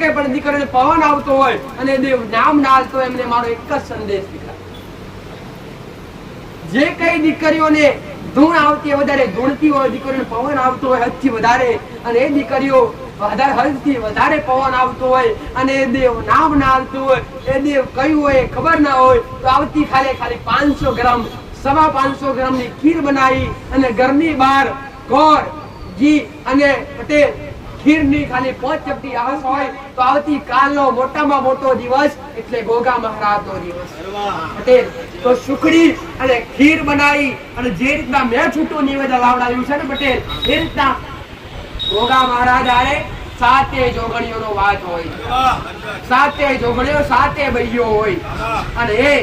કઈ પણ દીકરીને પવન આવતો હોય અને દેવ નામ નાલતો એમને મારો એક જ સંદેશ દીકરા, જે કઈ દીકરીઓને ધૂણ આવતી વધારે ધૂણતી હોય, દીકરીઓને પવન આવતો હોય હદથી વધારે, અને એ દીકરીઓ હદથી વધારે પવન આવતો હોય અને એ દેવ નામ નાલતું હોય, એ દેવ કયું હોય ખબર ના હોય તો આવતી ખાલી 500 ગ્રામ 550 ગ્રામની ખીર બનાવી અને ઘરની બહાર ગોળ ઘી અને પટેલ ખીરની ખાલી 5 ચપટી આવસ હોય તો આવતી કાલનો મોટામાં મોટો દિવસ એટલે ગોગા મહારાજનો દિવસ પટેલ તો સુખડી અને ખીર બનાવી અને જે રીતના મેં છૂટું નિવેદન લાવડાવ્યું છે ને પટેલ, એ રીતના ગોગા મહારાજ આરે 7 જોગણીઓનો વાત હોય, 7 જોગણીઓ 7 બૈયો હોય અને એ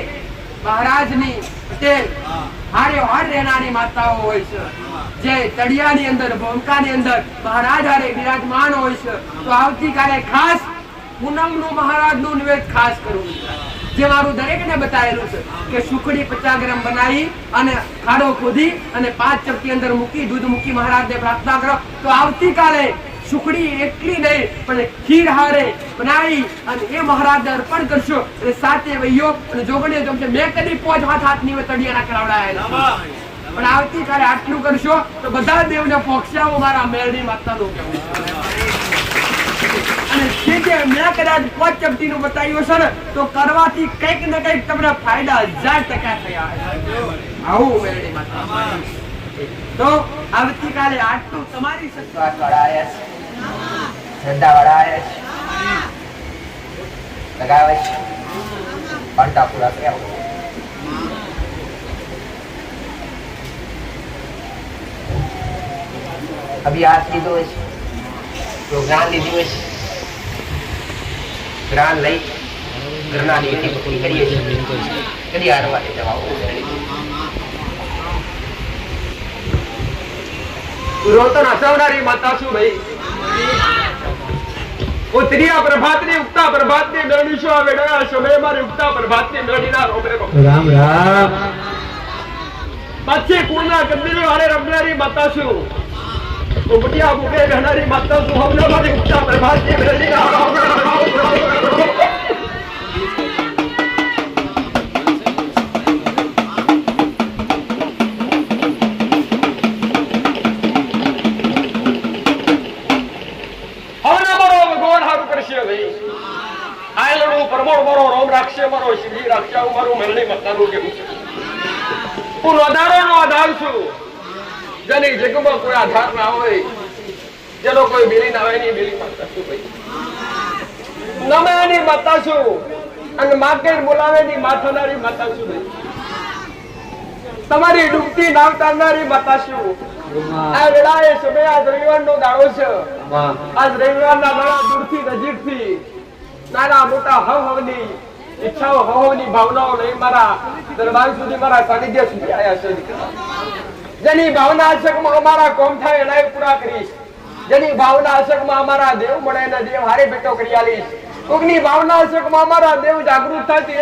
મહારાજની પટેલ હારે હાર રહેનારી માતાઓ હોય છે, જે તળિયાની અંદર ભૂમકાની અંદર મહારાજ હારે વિરાજમાન હોય છે. તો આવતીકાલે ખાસ પૂનમનું મહારાજનું નિવેદ ખાસ કરવું, જે મારું દરેકને બતાવેલું છે કે સુખડી 50 ગ્રામ બનાવી અને ખાડો ખોદી અને 5 ચપટી અંદર મૂકી દૂધ મૂકી મહારાજને પ્રાર્થના કરો. તો આવતીકાલે સુખડી એટલી નહીં પણ ખીર હારે બનાવી અને એ મહારાજને અર્પણ કરશો એટલે 7 વૈયો અને જોગણીઓ જમશે. મેં કદી 5 હાથની તળિયાના કરાવડાયેલા પણ આવતીકાલે આટલું કરશો તો બધા દેવને પોક્ષાઓ મારા મેરડી માતાનું કહેવું. અને જે મેં કદાચ 5 ચપટીનું બતાવ્યું છે ને તો કરવાથી કંઈક ને કંઈક તમને ફાયદા 1000% થયા. આવું મેરડી માતા. તો આવતીકાલે આટલું તમારી સત્વાત વાળા શ્રદ્ધા વાળા લગાવે છે ઘંટા પૂરા કર્યા. अभी हाथ लीधो है तो ज्ञान लीधी है, ज्ञान लई घरना नीति पकड़ी करिए कदी हारवा दे दवाओ रोतन हसवनारी माता छू भाई उतरिया प्रभातनी उगता प्रभातनी मेळणी छो आ वेडा समय मारे उगता प्रभातनी मेळणीना रोबे राम राम पाछे कुळना कंदीले वाले रमनारी माता छू तो बुटिया बुके रहनारी माता छू हमने मारी उगता प्रभातनी मेळणीना રાક્ષે મારો શિવજી રાક્ષા મારું મેળણી મતાનું કેવું છે. હું આધારોનો આધાર છું, જેની જગમાં કોઈ આધાર ના હોય, જેનો કોઈ બેલી ના હોય એની બેલી માતા છું ભાઈ. નમે એની માતા છું અને માર્કેટ બોલાવેની માથાનારી માતા છું ભાઈ. તમારી ડૂબતી નાવ તારનારી માતા છું. આ વેળાએ સમય આજ રવિવારનો દાડો છે. આજ રવિવારના દાડા દૂરથી નજીકથી નાના મોટા હવની ઈચ્છાઓ હવની ભાવનાઓ લઈ મારા દરબાર સુધી મારા સાનિધ્ય સુધી આવ્યા છે. જેની ભાવના આશકમાં અમારા કોમ થાય એના પૂરા કરીશ, જેની ભાવના આશકમાં અમારા દેવ મળે એના દેવ હારે ભેટો કરી આલીશ, કોકની ભાવના આશકમાં અમારા દેવ જાગૃત થાય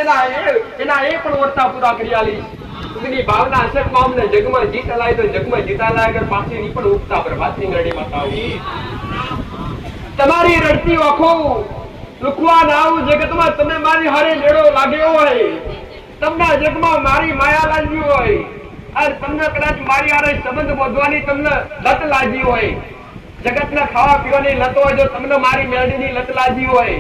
એના એ પણ વર્તા પૂરા કરી આલીશ, કોકની ભાવના આશકમાં અમને જગમાં જીત લાય તો જગમાં જીતા લાય અગર પાછળની પણ ઉગતા પ્રભાતની મેળડી માતા તમારી રડતી આંખો લુકવા નાવ જગતમાં તમે મારી હારે લેડો લાગ્યો હોય, તમને જગમાં મારી માયા લાગી હોય અને તમને કદાચ મારી હારે સંબંધ બોધવાની તમને લત લાગી હોય, જગતના ખાવા પીવાની લત હોય, જો તમને મારી મેળડીની લત લાગી હોય,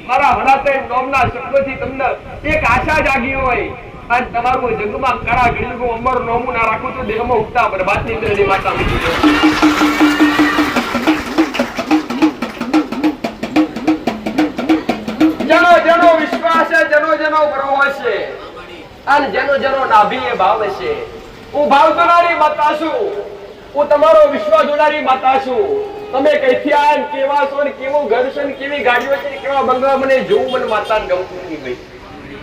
મારા હણાતે નોમના શબ્દોથી તમને એક આશા જાગી હોય અને તમારું જગમાં કળા ગળીનું અમર નોમું ના રાખું તો દેહમાં ઉગતા બરબાદની મેળડી માતા જેનો વિશ્વાસ છે, જેનો ભરવો છે અને જેનો નાભીએ ભાવ છે. હું ભાવ જોનારી માતા છું, હું તમારો વિશ્વાસ જોનારી માતા છું. તમે કઈથી આ કેવા છો ને કેવું ઘર છે ને કેવી ગાડીઓ છે કેવા બંગલા મને જોવું મને માતાને ગમતું નથી ભાઈ.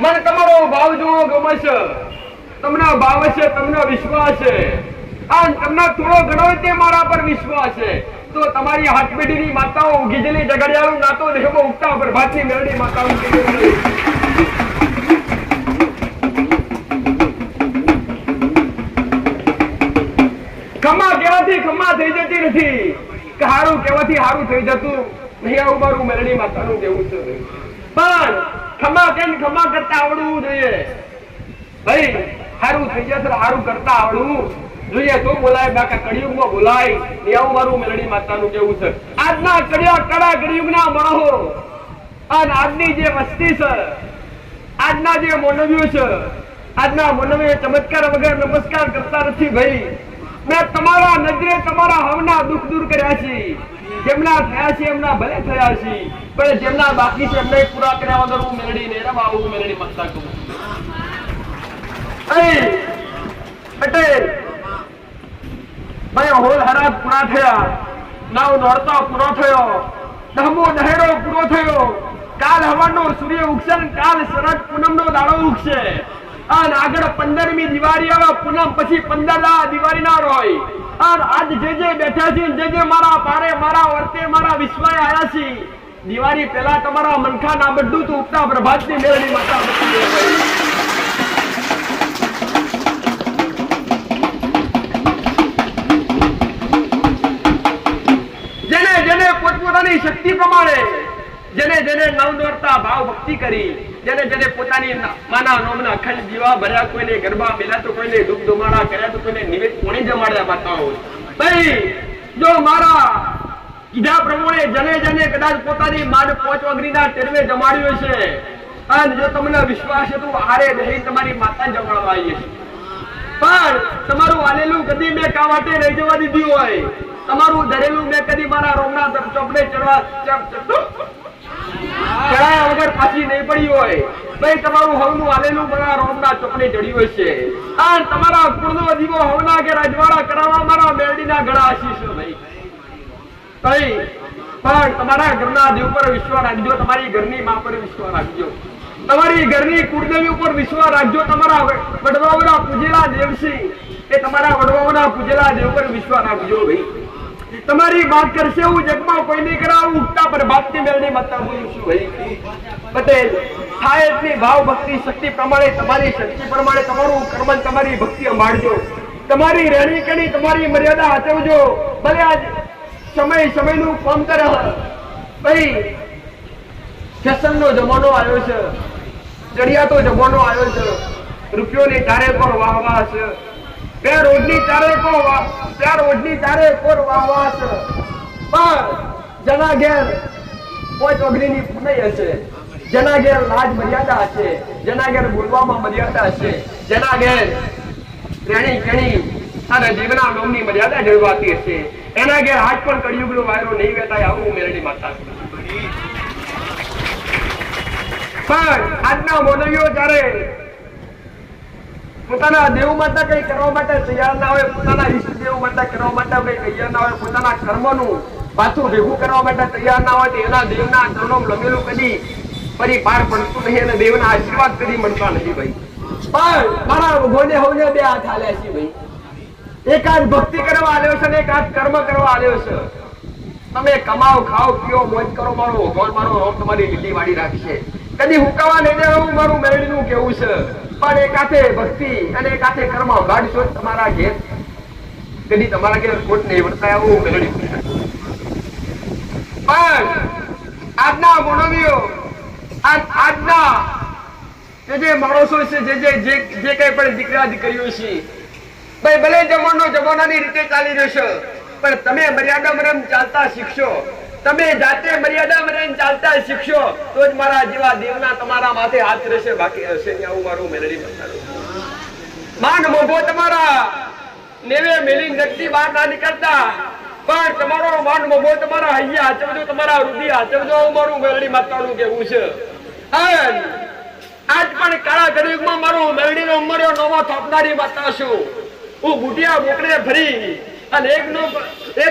મને તમારો ભાવ જોવો ગમે છે, તમને ભાવ છે, તમને વિશ્વાસ છે અને તમને થોડો ઘણો તે મારા પર વિશ્વાસ છે. તો તમારી હાથપેઢીની માતાઓ ગીજલી જગડિયાળું નાતો દેહમાં ઉગતા પ્રભાતની મેળડી માતાઓ ખમ્મા કેવાથી ખમ્મા થઈ જતી નથી કે હારું કેવાથી હારું થઈ જતું આવું મારું મેલડી માતાનું કેવું છે પણ ખમા કરતા આવડવું જોઈએ ભાઈ સારું થઈ જશે સારું કરતા આવડવું જોઈએ તો બોલાય બાકા કળિયુગમાં બોલાય ને આવું મારું મેલડી માતાનું કેવું છે આજના કડા કળિયુગના માણસો અને આજની જે વસ્તી છે આજના જે માનવીઓ છે આજના માનવીઓ ચમત્કાર વગર નમસ્કાર કરતા નથી ભાઈ મેં તમારા નજરે તમારા હવના દુઃખ દૂર કર્યા છે જેમના થયા છે એમના ભલે થયા છે પણ જેમના બાકી છે એમને પૂરા કર્યા વગર હું મેલડી ને રવા હું મેલડી માતા કહું પટેલ ભાઈ હોલ હરાત પૂરા થયા નવ નોરતા પૂરો થયો દહમો દહેરો પૂરો થયો કાલ હવાનો સૂર્ય ઉગશે કાલ શરદ પૂનમ નો દાડો ઉગશે અને આગળ 15મી દિવાળી આવે પૂનમ પછી 15 દિવાળી ના હોય અને આજ જે બેઠા છે જે મારા પારે મારા વર્તે મારા વિશ્વાય આયા છે દિવાળી પહેલા તમારા મનખા ના બધું તો ઉગતા પ્રભાતની મેળડી માતા જેને પોતપોતાની શક્તિ પ્રમાણે જેને નવનોરતા ભાવ ભક્તિ કરી જેને પોતાની માના નોમના અખંડ દીવા ભર્યા કોઈને ગરબા મેલા તો કોઈને ધૂપ ધુમાડા કર્યા તો કોઈને નિવેદ કોણી જમાડ્યા માતાઓ ભાઈ જો મારા કીધા પ્રમાણે જેને કદાચ પોતાની માન 5 અગ્નિના ટેરવે જમાડ્યો છે અને જો તમને વિશ્વાસ છે તો હારે નહીં તમારી માતા જમાડવા આવીએ છે પણ તમારું આલેલું કદી મેં કાવાટે રહી જવા દીધી હોય તમારું ધરેલું મેં કદી મારા રોમના ચોપડે ચડાયા વગર પાછી નહીં પડી હોય ભાઈ તમારું હવનું આલેલું મારા રોમના ચોપડે ચડ્યું હશે અને તમારા કુળનો દીવો હવના કે રાજવાડા કરાવવા મારા મેરડીના ગળા આશીષ ભાઈ પણ તમારા ઘરના દેવ પર વિશ્વાસ રાખજો તમારી ઘરની માં પર વિશ્વાસ રાખજો તમારી ઘરની કુળદેવી ઉપર વિશ્વાસ રાખજો તમારા વડવાઓના પૂજેલા દેવસી એ તમારા વડવાઓના પૂજેલા દેવ પર વિશ્વાસ રાખજો ભાઈ તમારી વાત કરશે હું જગમાં કોઈ નહીં કરાવું ઉઠતા પર બાપની મેળની માતા બોલું છું ભાઈ પટેલ થાય એટલી ભાવ ભક્તિ શક્તિ પ્રમાણે તમારી શક્તિ પ્રમાણે તમારું કર્મ તમારી ભક્તિ સંભાળજો તમારી રહેણી કણી તમારી મર્યાદા સાચવજો ભલે આજ સમયનું કામ કરે ભાઈ ફેશનનો જમાનો આવ્યો છે ચડિયાતો જમાનો આવ્યો છે રૂપિયોની ચારે પર વાહવા છે બે રોજની ચારે કો વાહવા છે પણ જેના ઘેર કોઈ અગ્નિની પુનઈ હશે જેના ઘેર લાજ મર્યાદા હશે જેના ઘેર બોલવામાં મર્યાદા હશે જેના ઘેર રહેણી કણી અને જીવના નોમની મર્યાદા જળવાતી હશે એના ઘેર હાથ પણ કળિયુગનો વાયરો નહીં વેતાય આવું મેરડી માતા પણ આજના મોનવીઓ જ્યારે પોતાના દેવ માતા કઈ કરવા માટે તૈયાર ના હોય પોતાના ઈષ્ટ દેવ માતા કરવા માટે કઈ તૈયાર ના હોય પોતાના કર્મનું પાછું ભેગું કરવા માટે તૈયાર ના હોય તો એના દેવના ચરણો લમેલું કદી ફરી પાર પડતું નહીં અને દેવના આશીર્વાદ કદી મળતા નથી ભાઈ પણ મારા ભગવાને હવે બે હાથ હાલ્યા છે ભાઈ એક હાથ ભક્તિ કરવા આવ્યો છે ને એક હાથ કર્મ કરવા આવ્યો છે તમે કમાઓ ખાઓ પીઓ મોજ કરો મારો ભગવાન મારો રોગ તમારી લીલી વાડી રાખશે કદી હુકાવા નહીં દેવું મારું મેળડીનું કેવું છે પણ એક હાથે ભક્તિ અને એક હાથે કર્મ ગાડશો તમારા ઘેર કદી તમારા ઘેર ખોટ નહીં વર્તાય આવું મેળડી પણ આજના માનવીઓ આજના જે માણસો છે જે કઈ પણ દીકરા દીકરીઓ છે ભાઈ ભલે જમાનાની રીતે ચાલી રહ્યો છે પણ તમે મર્યાદા મરમ ચાલતા શીખશો તમે જાતે મર્યાદા મરમ ચાલતા શીખશો તો જ મારા જેવા દેવના તમારા માથે હાથ રહેશે બાકી હશે ને આવું મારું મેલડી બતાડું માન મોભો તમારા નેવે મેલી નકતી બહાર ના નીકળતા પણ તમારો માન મોભો તમારા હૈયા હાચવજો તમારા રુધિર હાચવજો આવું મારું મેલડી માતાનું કેવું છે આજ પણ કાળા કળિયુગમાં મારું મેલડીનો ઉંમર્યો નોમો થોપનારી માતા છું હું બુટિયા મોકળે ફરી અને એક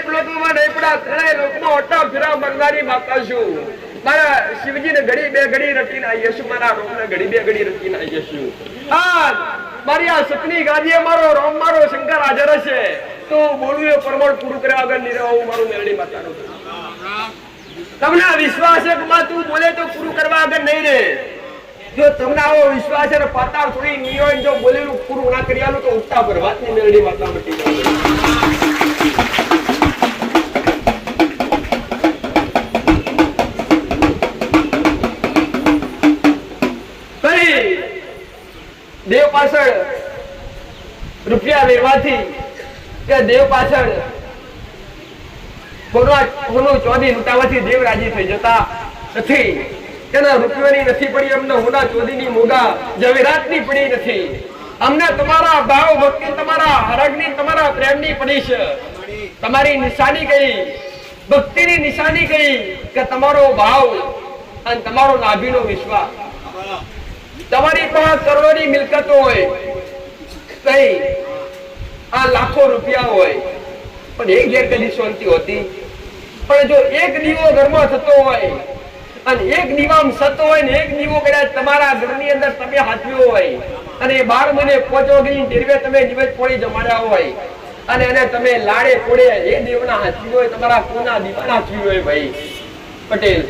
લોકમાં નહીં પડા ત્રણેય લોકમાં ઓટા ફેરા મરનારી માતા છું મારા શિવજીને ઘડી બે ઘડી રટીને આવી જશું મારા રોમને ઘડી બે ઘડી રટીને આવી જશું મારી આ સપની ગાદીએ મારો રોમ મારો શંકર હાજર હશે તો બોલવું એ પ્રમાણ પૂરું કર્યા વગર નહીં રહેવું મારું મેલડી માતાનું તમને વિશ્વાસ છે કે તું બોલે તો પૂરું કરવા વગર નહીં રે જો તમને આવો વિશ્વાસ છે પાતાળ થોડી નિયોજન જો બોલેલું પૂરું ના કરી આલું તો ઉઠતા પર વાતની મેલડી માતા મટી જાય દેવ પાછળ રૂપિયા વેરવાથી કે દેવ પાછળ હોનું ચોધી લૂંટાવાથી દેવ રાજી થઈ જતા નથી. તેના રૂપિયાની નથી પડી અમને હોના ચોધીની મોગા જવેરાતની પડી નથી. અમને તમારા ભાવ ભક્તિ તમારા હરગની તમારા પ્રેમની પડી છે. તમારી નિશાની કઈ ભક્તિની નિશાની કઈ કે તમારો ભાવ અને તમારો નાભીનો વિશ્વાસ. તમારી પાસે કરોડોની મિલકતો હોય કઈ આ લાખો રૂપિયા હોય પણ એક ઘેર કદી શાંતિ હોતી. પણ જો એક દીવો ઘરમાં થતો હોય અને એક દીવામાં સતો હોય ને એક દીવો કદાચ તમારા ઘરની અંદર તમે હાથવ્યો હોય અને 12 મહિને 5 વાગ્યાની ટેરવે તમે દિવસ પોળી જમાડ્યા હોય અને એને તમે લાડે પોડે એ દેવના હાથવી હોય તમારા કોના દીવાના હાથવી હોય ભાઈ પટેલ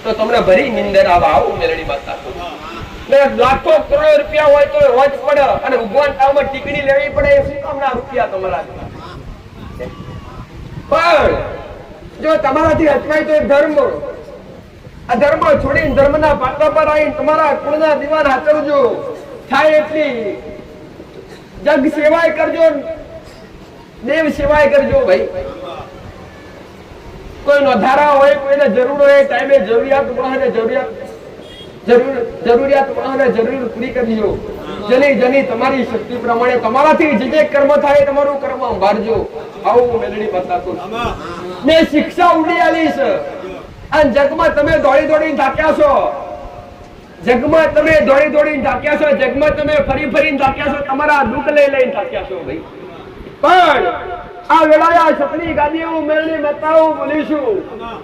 તો તમને ભરી નિંદર આવો મેલડી માતા. લાખો કરોડો રૂપિયા હોય તો રોજ પડે અને ઉભવાન તાવમાં ટીકડી લેવી પડે એ શું કામના રૂપિયા તમારા. પણ જો તમારાથી હચવાય તો ધર્મ આ ધર્મ છોડીને ધર્મના પાટા પર આવીને તમારા કુળના દીવાન હાચવજો. થાય એટલી જગ સેવાય કરજો દેવ સેવાય કરજો ભાઈ. કોઈ નોંધારા હોય કોઈને જરૂર હોય ટાઈમે જરૂરિયાત જરૂર પૂરી કરજો. જેની તમારી શક્તિ પ્રમાણે તમારાથી જે કર્મ થાય તમારું કર્મ સંભાળજો. આવું મેલડી બતાતો મેં શિક્ષા ઉડી આલી છે અને જગમાં તમે દોડી દોડીને થાક્યા છો. જગમાં તમે દોડી દોડીને થાક્યા છો. જગમાં તમે ફરી ફરીને થાક્યા છો. તમારા દુઃખ લઈને થાક્યા છો ભાઈ. પણ આ વેળાએ આ સપની ગાદી હું મેલડી માતાઓ બોલીશું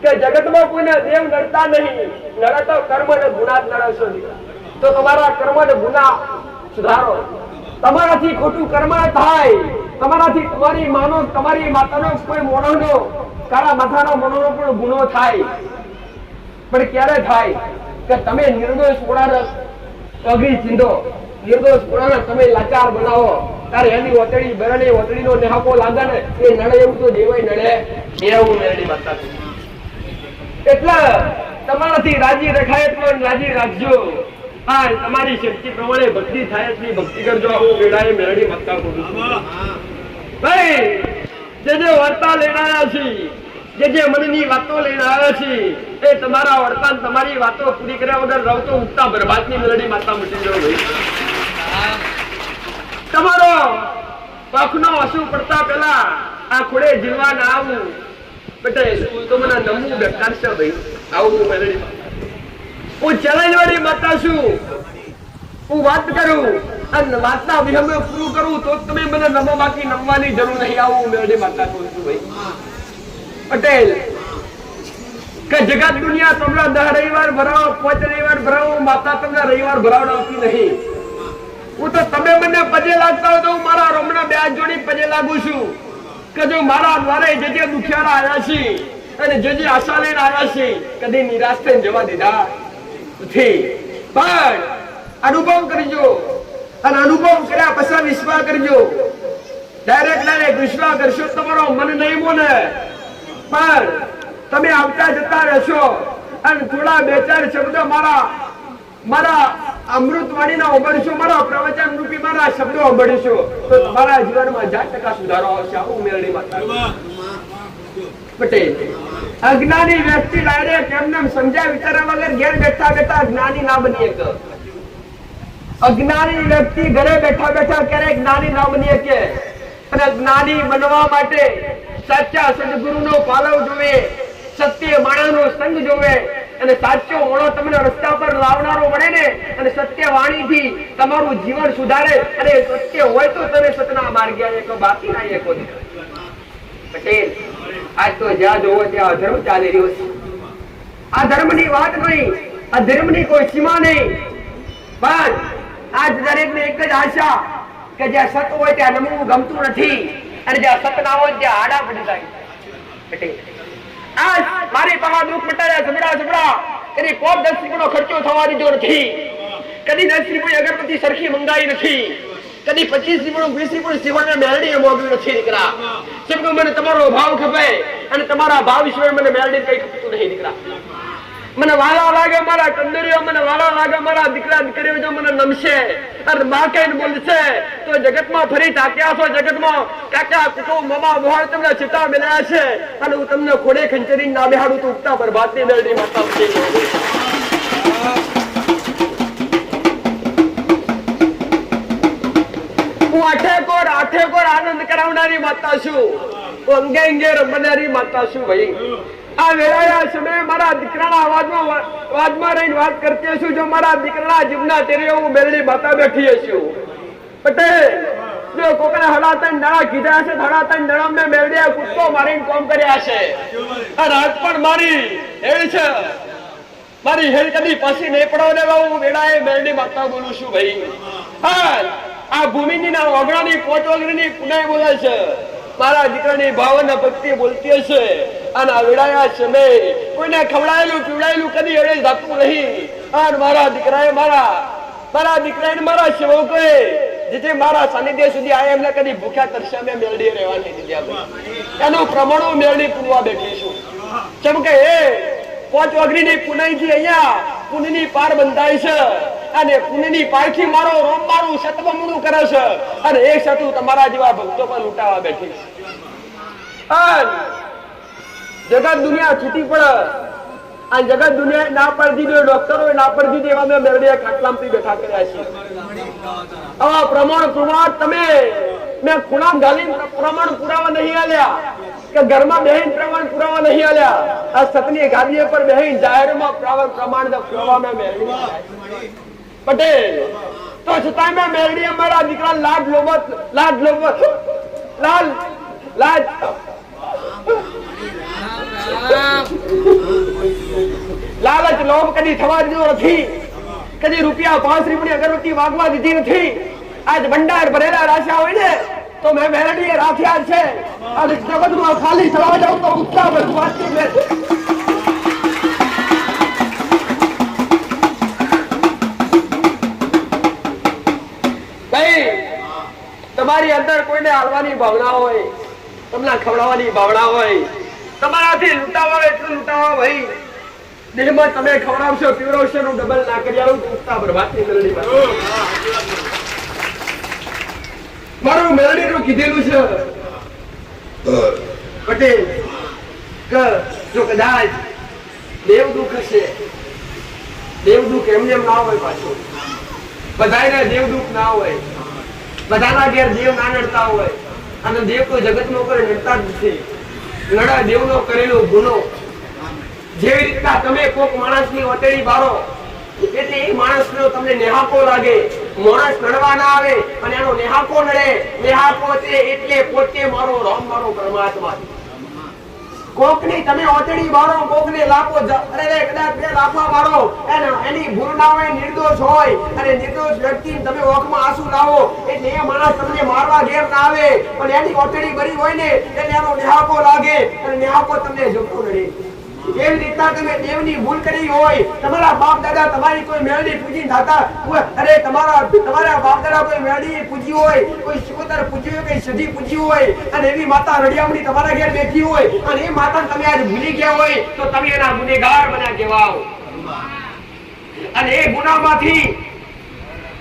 કે જગતમાં કોઈને દેવ નડતા નહીં. નડે તો કર્મ ને ગુના જ નડશો. તો તમારા કર્મ ને ગુના સુધારો. તમારાથી ખોટું કર્મ થાય તમારાથી તમારી માનો તમારી માતાનો કોઈ મોણોનો કાળા માથાનો મોણોનો પણ ગુનો થાય. પણ ક્યારે થાય કે તમે નિર્દોષ કોળાને અઘરી ચીંધો. નિર્દોષ કોળાને તમે લાચાર બનાવો ત્યારે એની ઓતડી બરણી ઓતડીનો નેહાકો લાગે ને એ નડે એવું તો દેવાય નડે એવું મેળવી માતા. એટલે તમારાથી રાજી રખાય એટલો રાજી રાખજો. હા તમારી શક્તિ પ્રમાણે ભક્તિ થાય એટલી ભક્તિ કરજો. આવું વેળાએ મેળવી માતા કરું છું ભાઈ. જે વાર્તા લઈને આવ્યા છે જે મનની વાતો લઈને આવ્યા છે એ તમારા વર્તન તમારી વાતો પૂરી કર્યા વગર રહો તો ઉગતા બરબાદની મેળવી માતા મટી જાવ ભાઈ. તમારો પખનો આંસુ પડતા પહેલા આ ખોડે જીવવા ના આવું પટેલ તો મને નમવું બેકાર છે ભાઈ. આવું મેલડી હું ચેલેન્જ વાળી માતા છું. હું વાત કરું અને વાતના વિહંગ પૂરું કરું તો તમે મને નમો. બાકી નમવાની જરૂર નહીં. આવું મેલડી માતા કહું છું ભાઈ પટેલ કે જગત દુનિયા તમને 10 રવિવાર ભરાવો 5 રવિવાર ભરાવો માતા તમને રવિવાર ભરાવડાવતી નહીં. હું તો તમે મને પજે લાગતા હોય તો હું મારા રોમના બે હાથ જોડી પજે લાગુ છું કે જો મારા દ્વારે જે દુખિયારા આવ્યા છે અને જે આશા લઈને આવ્યા છે કદી નિરાશ થઈને જવા દીધા નથી. પણ અનુભવ કરજો અને અનુભવ કર્યા પછી વિશ્વાસ કરજો. ડાયરેક્ટ વિશ્વાસ કરશો તમારો મન નહીં મોને. પણ તમે આવતા જતા રહેશો અને થોડા 2-4 શબ્દો મારા અમૃતવાણીના ઓગળશો મારા પ્રવચન રૂપી મારા શબ્દો ઓગળશો તો તમારા જીવનમાં 10% સુધારો આવશે. આવું મેળવી માતા પટેલ. અજ્ઞાની વ્યક્તિ ડાયરેક્ટ એમને સમજ્યા વિચાર્યા વગર ઘેર બેઠા બેઠા જ્ઞાની ના બની શકે. અજ્ઞાની વ્યક્તિ ઘરે બેઠા બેઠા ક્યારેક જ્ઞાની ના બની શકે. અને જ્ઞાની બનવા માટે સાચા સદગુરુનો પાલવ જોવે, સત્ય માણસનો સંગ જોવે અને સાચો મોણો તમને રસ્તા પર લાવનારો મળે ને અને સત્ય વાણીથી તમારું જીવન સુધારે અને સત્ય હોય તો તમે સતના માર્ગે એક બાકી ના એક પટેલ. આજ તો જ્યાં જોવો ત્યાં અધર્મ ચાલી રહ્યો છે. આ ધર્મની વાત નહીં, આ ધર્મની કોઈ સીમા નહીં. પણ આજ દરેકને એક જ આશા કે જ્યાં સત હોય ત્યાં નમવું ગમતું નથી અને જ્યાં સત ના હોય ત્યાં આડા પડી જાય પટેલ. આજ મારી પાસે દુઃખ મટાડ્યા ઝબડા એની કોપ 10 રૂપિયાનો ખર્ચો થવા દીધો નથી. કદી 10 રૂપિયા અગરબત્તી સરખી મંગાઈ નથી. કદી 25 રૂપિયાનું 20 રૂપિયાનું સીવણને મેલડી મોગવ્યું નથી દીકરા. જેમ કે મને તમારો ભાવ ખપે અને તમારા ભાવ ઈશ્વર મને મેલડી કઈ ખપતું નહીં દીકરા. મને વાલા લાગે મારા કંદરીઓ, મને વાલા લાગે મારા દીકરા દીકરીઓ જો મને નમશે અને માં કહીને બોલશે તો જગતમાં ફરી તાક્યા છો, જગતમાં કાકા કુટુંબ મામા મોહાર તમને ચિતા મળ્યા છે અને હું તમને ખોડે ખંચરી ના બેહાડું તો ઉગતા બરબાદની મેળડી માતા હું આઠે કોર આનંદ કરાવનારી માતા છું, હું અંગે અંગે રમનારી માતા છું ભાઈ। આ વેળાયા સમયે મારા દીકરાના અવાજમાં રહીને વાત કરતી છું, જો મારા દીકરાના જીવના તેરે હું મેળડી માતા બેઠી છું। પટેલ જો કોકને હડાતન નળા કીધા છે, હડાતન નળા મેં મેળડી કૂદકો મારીને કોમ કર્યા છે અને હાથ પણ મારી હેડ છે, મારી હેડ કદી પાછી નહીં પડવા દેવા હું વેળાએ મેળડી માતા બોલું છું ભાઈ। હા આ ભૂમિની ના ઓગણાની પોચ ઓગણીની પુનાઈ બોલે છે, મારા દીકરાની ભાવના ભક્તિ બોલતી હશે અને આ વેળાયા સમય કોઈને ખવડાયેલું પીવડાયેલું કદી એડે જાતું નહીં અને મારા દીકરાએ મારા સેવકોએ જે મારા સાનિધ્ય સુધી આયા એમને કદી ભૂખ્યા તરસ્યા મેં મેળડી રહેવા નહીં દીધા, એનું પ્રમાણ હું મેળડી પૂરવા બેઠી છું। કેમ કે એ પોચ ઓગણીની પુનાઈ થી અહીંયા પુનની પાર બંધાય છે અને પુનની પારથી મારો રોમ મારું સતબમણું કરે છે અને એક સતું તમારા જેવા ભક્તો પર લૂંટાવા બેઠી છે। જગત દુનિયા છૂટી પડે અને જગત દુનિયા ના પડતી દીધો, ડોક્ટરો ના પડતી દીધી એવા મેં મેળડીએ ખાટલામથી બેઠા કર્યા છે। આવા પ્રમાણ તમે મેં ખૂણામ ઘાલીને પ્રમાણ પુરાવા નહીં આલ્યા કે ઘરમાં બેહીન પ્રમાણ પુરાવા નહીં આલ્યા, આ સતની ગાદીએ પર બેહીન જાહેરમાં પ્રમાણ પુરાવા મેં મેળવી। પટેલ તો છતાં મેં મેળવી અમારા દીકરા લાલચ લોભ કદી થવા દીધો નથી, કદી રૂપિયા 5 રૂપિયાની અગરબત્તી વાગવા દીધી નથી। આજ ભંડાર ભરેલા રાશા હોય ને તો મેં મેળડીએ રાખ્યા છે અને જગતમાં ખાલી થવા જાઉં તો ઉત્સાહ ભરવાથી તમારી અંદર કોઈને હાલવાની ભાવના હોય, તમને ખવડાવવાની ભાવના હોય, તમારાથી લૂંટાવા એટલું લૂંટાવા ભાઈ દેહમાં તમે ખવડાવશો પીવડાવશો નું ડબલ ના કરી આવું ઉગતા બરબાદની મેળડી મારું મેળડી નું કીધેલું છે પટેલ કે જો કદાચ દેવ દુઃખ હશે, દેવ દુઃખ એમને એમ ના હોય, પાછું બધાના દેવ દુઃખ ના હોય, બધાના ઘેર દેવ ના નડતા હોય અને દેવ કોઈ જગત નો કરે નડતા જ નથી। નડા દેવ નો કરેલો ગુનો જેવી રીતના તમે કોક માણસની વટેડી બારો એટલે એ માણસનો તમને નેહાકો લાગે, માણસ નડવા ના આવે અને એનો નેહાકો નડે, નેહાકો એટલે પોતે મારો રામ મારો પરમાત્મા। કોકની તમે ઓતડી બારો, કોકને લાપો અરે કદાચ બે લાપા મારો એની ભૂલ ના હોય, નિર્દોષ હોય અને નિર્દોષ વ્યક્તિ તમે ઓખમાં આંસુ લાવો એટલે એ માણસ તમને મારવા ઘેર ના આવે પણ એની ઓતડી ભરી હોય ને એટલે એનો નેહાકો લાગે અને નેહાકો તમને જપતો નડે। એવી રીતના તમે દેવની ભૂલ કરી હોય, તમારા બાપ દાદા તમારી કોઈ મેળડી પૂજી થતા અરે તમારા બાપ દાદા કોઈ મેળડી પૂજી હોય, કોઈ શિકોતર પૂજી હોય, કોઈ સધી પૂજી હોય અને એવી માતા રડિયામણી તમારા ઘેર બેઠી હોય અને એ માતા તમે આજ ભૂલી ગયા હોય તો તમે એના ગુનેગાર બન્યા કહેવાઓ અને એ ગુનામાંથી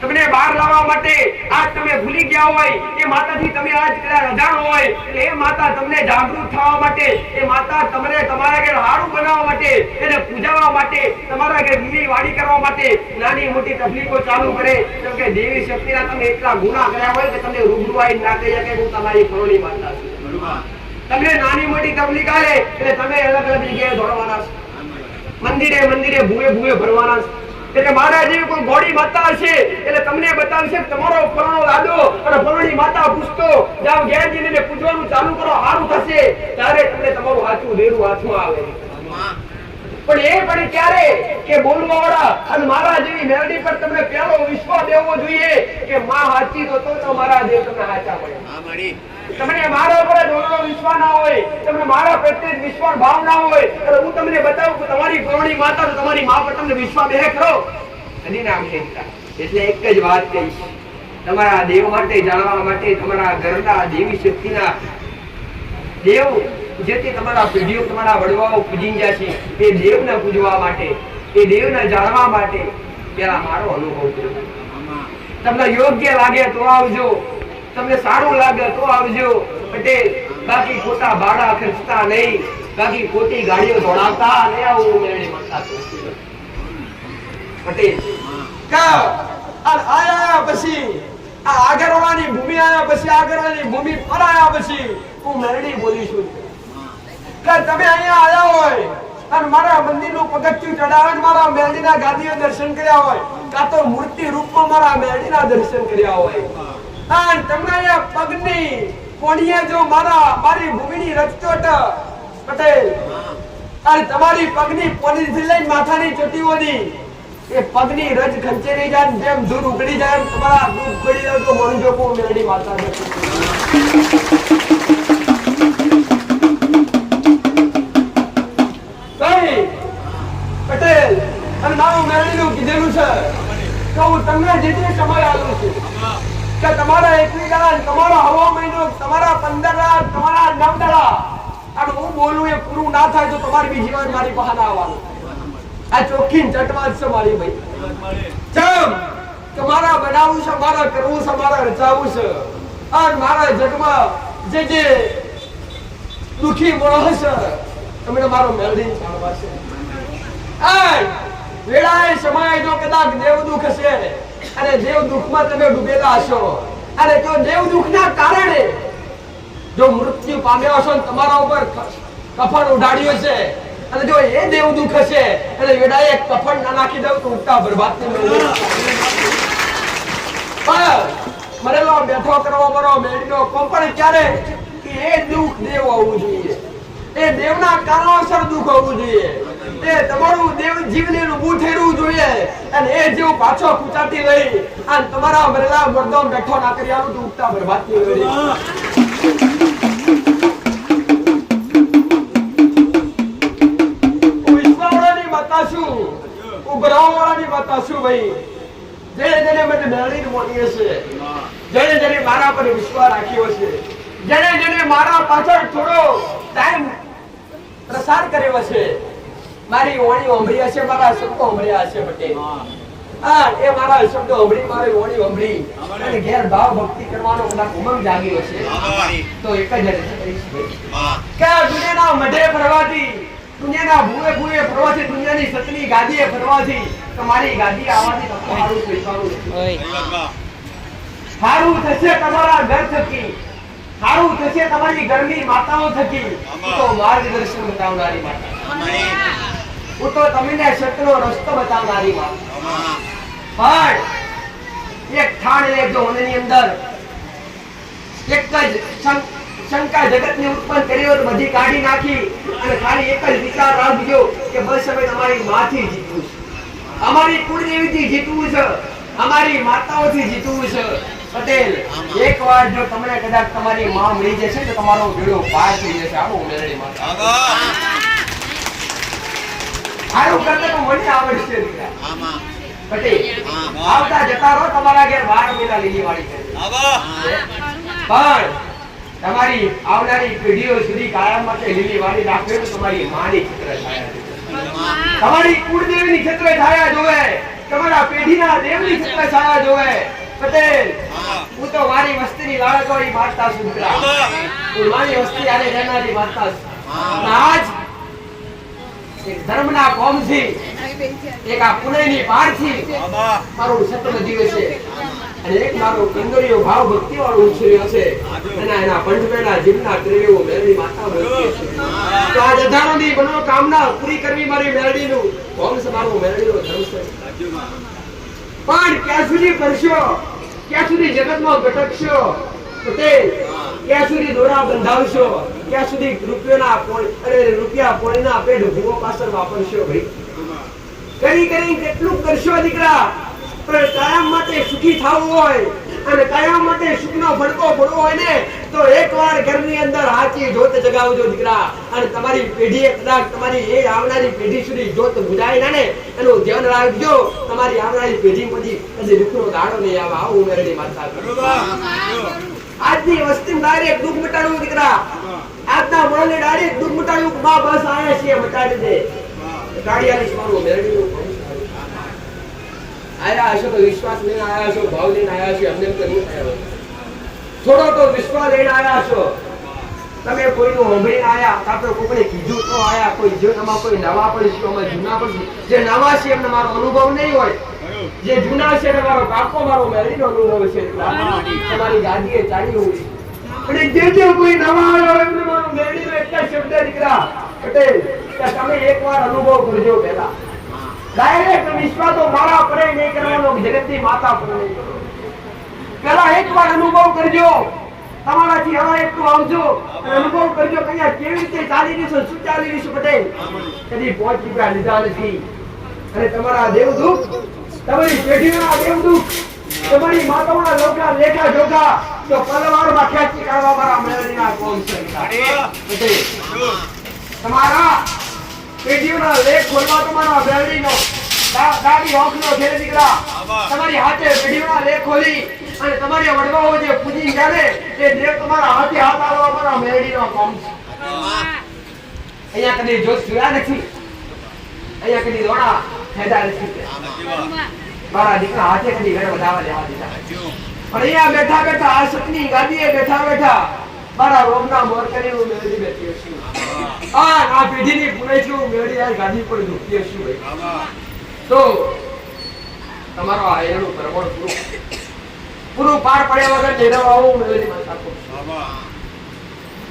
તમને બહાર લાવવા માટે આજ તમે ભૂલી ગયા હોય, એ માતાથી તમે આજ કદાચ અજાણ હોય એટલે એ માતા તમને જાગૃત થવા માટે, એ માતા તમને તમારા ઘેર હારું બનાવવા માટે, એને પૂજાવા માટે, તમારા ઘેર દીવી વાડી કરવા માટે નાની મોટી તકલીફો ચાલુ કરે કેમ કે દેવી શક્તિના તમે એટલા ગુના કર્યા હોય કે તમને રૂબરૂ આવીને ના કહી શકે હું તમારી ફરોની માતા છું। તમને નાની મોટી તકલીફ આવે એટલે તમે અલગ અલગ જગ્યાએ દોડવાના, મંદિરે ભૂએ ભરવાના એટલે મારા જેવી કોઈ ગોળી માતા હશે એટલે તમને બતાવશે તમારો ફલાણો લાડો અને ફલાણી માતા પૂછતો જાવ ઘેર જઈને પૂજવાનું ચાલુ કરો, સારું થશે ત્યારે તમને તમારું હાથું દેરું હાથમાં આવે। પણ એ પણ ક્યારે કે બોલવા વાળા અને મારા જેવી મેલડી પર તમને પહેલો વિશ્વાસ દેવો જોઈએ કે માં હાચી તો મારા દેવ તમને હાચા પડે। તમને મારા પર ડોળનો વિશ્વાસ ના હોય, તમને મારા પ્રત્યે વિશ્વાસ ભાવ ના હોય એટલે હું તમને બતાવું કે તમારી ગોળણી માતા તો તમારી માં પર તમને વિશ્વાસ બેહે ખરો કદી ના ખેંચતા। એટલે એક જ વાત કહીશ તમારા દેવ માટે જાણવા માટે, તમારા ઘરના દેવી શક્તિના દેવ જેથી તમારા પેઢીઓ તમારા વડવાઓ પૂજી ગયા છે એ દેવને પૂજવા માટે, એ દેવને જાણવા માટે પેલા મારો અનુભવ કર્યો. તમને યોગ્ય લાગે તો આવજો, તમને સારું લાગે તો આવજો પટેલ. બાકી ખોટા ભાડા ખર્ચતા નહીં, બાકી ખોટી ગાડીઓ દોડાવતા નહીં આવું મેળે મળતા પટેલ. આયા પછી આ આગરવાની ભૂમિ આયા પછી આગરવાની ભૂમિ પર આયા પછી હું મેરડી બોલીશું કે તમે અહીંયા આયા હોય અને મારા મંદિરનું પગથિયું ચડાવે મારા મેરડીના ગાદીએ દર્શન કર્યા હોય, કાં તો મૂર્તિ રૂપમાં મારા મેરડીના દર્શન કર્યા હોય અને તમને અહીંયા પગની કોણીએ જો મારી ભૂમિની રચચોટ પટેલ અને તમારી પગની પોલીથી લઈને માથાની ચોટીઓની એ પગની રજ ખંચેરી જાય જેમ દૂર ઉકળી જાય તમારા દૂર ઉકળી જાય તો મન જોકો મેરડી માતા પટેલ. અને મારું મેરડીનું કીધેલું છે કે હું તમને જેટલી સમય આલું છું કે તમારા 21 દાડા, તમારા હવા મહિનો, તમારા 15 દાડા, તમારા 9 દાડા અને હું બોલું એ પૂરું ના થાય તો તમારી બીજી વાર મારી પાસે આવવાનું. આ ચોખ્ખી ચટવાજ છે મારી ભાઈ. ચમ કે મારા બનાવવું છે, મારા કરવું છે, મારા રચાવવું છે અને મારા જગમાં જે જે દુખી માણસ છે તમને મારો મેળવી જાણવા છે. આ વેળાએ સમય જો કદાચ દેવ દુઃખ હશે અને દેવ દુઃખમાં તમે ડૂબેલા હશો અને જો દેવ દુઃખના કારણે જો મૃત્યુ પામ્યા હશો તમારા ઉપર કફન ઉડાડ્યો છે અને જો એ દેવ દુઃખ હશે એટલે વેડાએ કફન ના નાખી દઉં તો ઉઠતા બરબાદ થઈ મરેલો બેઠો કરવા મારો મેળનો પણ ક્યારે કે એ દુઃખ દેવ હોવું જોઈએ, એ દેવના કારણોસર દુઃખ હોવું જોઈએ, એ તમારું દેવ જીવને ઊભું થઈરું જોઈએ અને એ જીવ પાછો કુચાટી લઈ અને તમારા મરેલા મરદો બેઠો ના કરી આવું તો ઉઠતા બરબાદ થઈ ઉભરાવાળાની વાત આશું ભાઈ. જેને મને મેળવીને મોકલ્યો છે, જેને મારા પર વિશ્વાસ રાખ્યો છે, જેને મારા પાછળ થોડો ટાઈમ પ્રસાર કર્યો છે, મારી વાણી સાંભળી હશે, મારા શબ્દો સાંભળ્યા હશે પટેલ. હા, એ મારા શબ્દો સાંભળી, મારી વાણી સાંભળી અને ઘેર ભાવ ભક્તિ કરવાનો કદાચ ઉમંગ જાગ્યો છે તો એક જ કે દુનિયાના મઢે ફરવાથી, દુનિયાના ભૂએ ભૂએ ફરવાથી, દુનિયાની સતની ગાદીએ ફરવાથી તમારી ગાદી આવવાથી તમારું પૈસાનું સારું થશે, તમારા ઘર થકી સારું થશે, તમારી ઘરની માતાઓ થકી. તો માર્ગદર્શન બતાવનારી માતા, હું તો તમને સતનો રસ્તો બતાવનારી માતા. પણ એક ઠાણ લેજો મનની અંદર, એક જ શંકા જગતને ઉત્પન્ન કર્યો તો બધી કાઢી નાખી અને ખાલી એક જ વિચાર રાખજો કે બસ હવે તમારી માથી જીતવું છે, અમારી કુળદેવીથી જીતવું છે, અમારી માતાઓથી જીતવું છે. પટેલ, એકવાર જો તમને કદાચ તમારી માં મળી જશે તો તમારો બેડો પાર થઈ જશે. આવો મેરડી માતા આવું કરતે તો મને આવડશે દીકરા. પટેલ, આવતા જતા રહો, તમારા ઘેર 12 મહિના લીલી વાળી છે પણ તમારી આવનારી પેઢીઓ સુધી કાયમ માટે લીલી વાડી રાખવી તો તમારી માની છત્ર છાયા, તમારી કુળદેવીની છત્ર છાયા જોવે, તમારા પેઢીના દેવની છત્ર છાયા જોવે. પટેલ, હું તો મારી વસ્તીની લાળકોડી મારતા સુધરા, હું મારી વસ્તી આને રહેનારી મારતા છું. આજ એક ધર્મના કોમથી, એક આ પુણેની પારથી મારું સત્ય જીવે છે અને એક મારો કંદરીયો ભાવ ભક્તિ વાળો ઉછર્યો છે અને એના પંચમેના જીવના ત્રિવેવો મેરડી માતા ભક્તિ છે. તો આ જધારોની મનોકામના પૂરી કરવી મારી મેરડીનું કોમ છે, મારું મેરડીનો ધર્મ છે. પણ ક્યાં સુધી કરશો, ક્યાં સુધી જગતમાં ભટકશો પટેલ, ક્યાં સુધી દોરા બંધાવશો, ક્યાં સુધી રૂપિયા પોણીના પેટ ભૂવો પાછળ વાપરશો ભાઈ. કરી કેટલું કરશો દીકરા, પણ કાયમ માટે સુખી થવું હોય અને કાયમ માટે સુખનો ભડકો પડવો હોય ને તો એકવાર ઘરની અંદર હાચી જોત જગાવજો દીકરા. અને તમારી પેઢીએ કદાચ તમારી એ આવનારી પેઢી સુધી જોત બુજાય ના ને એનું ધ્યાન રાખજો. તમારી આવનારી પેઢી પછી કદી દુઃખનો દાડો નહીં આવે. આવું મેરડી માતા. આજની વસ્તી ડાયરેક્ટ દુઃખ મટાડવું દીકરા. આજના મોળને ડાળી દુઃખ મટાડ્યું માં બસ આયા છે મટાડી દે કાળિયાની સ્વરૂપ મેળવ્યું આયા હશો તો વિશ્વાસ લઈને આયા હશો ભાવ લઈને આયા છો અમને તો નહીં થયો થોડો તો વિશ્વાસ લઈને આયા છો તમે કોઈનું હોંભળીને આયા કાં તો કોઈને કીધું તો આયા કોઈ જીવનમાં કોઈ નવા પણ છે અમે જૂના પણ જે નવા છે એમને મારો અનુભવ નહીં હોય જે જૂના છે ને મારો કાકો મારો મેળવીનો અનુભવ છે તમારી ગાદીએ ચાલી હોય અને જે કોઈ નવા આવ્યો એમને મારો મેળવીનો એટલા શબ્દ દીકરા પટેલ કે તમે એકવાર અનુભવ કરજો પહેલા ડાયરેક્ટ વિશ્વાસ તો મારા પર નહીં કરવાનો જગતની માતા પર નહીં કરવાનો પહેલા એકવાર અનુભવ કરજો તમારાથી હવે એકલું આવજો અને અનુભવ કરજો કે અહીંયા કેવી રીતે ચાલી રહ્યું છે શું ચાલી રહ્યું છે પટેલ કદી 5 રૂપિયા લીધા નથી અને તમારા દેવદૂત તમારી પેઢીના દેવદૂત તમારી માતાઓના લોકા લેખા જોગા તો પલવારમાં ખેંચી કાઢવા મારા મેળવીના કોમ છે પટેલ તમારા પેઢીઓના લેખ ખોલવા તમારા મેળવીનો દાદી ઓખનો છે દીકરા તમારી હાથે પેઢીઓના લેખ ખોલી અને તમારી વડવાઓ જે પૂજી ચાલે એ દેવ તમારા હાથે હાથ આલવા મારા મેળવીનો કોમ છે અહીંયા કદી જોશ જોયા નથી અહીંયા કદી દોડા ફેદા નથી મારા દીકરા હાથે કદી ઘરે વધાવા લેવા દીધા પણ અહીંયા બેઠા બેઠા આ સપની ગાદીએ બેઠા બેઠા મારા રોગના મોર કરી હું મેળવી બેઠી છું આ પેઢીની પુણે છું મેળી આ ગાદી પર દુખતી છું તો તમારો આ એનું પ્રમાણ પૂરું પાર પડ્યા વગર નિરવા આવું મેળી માતા કો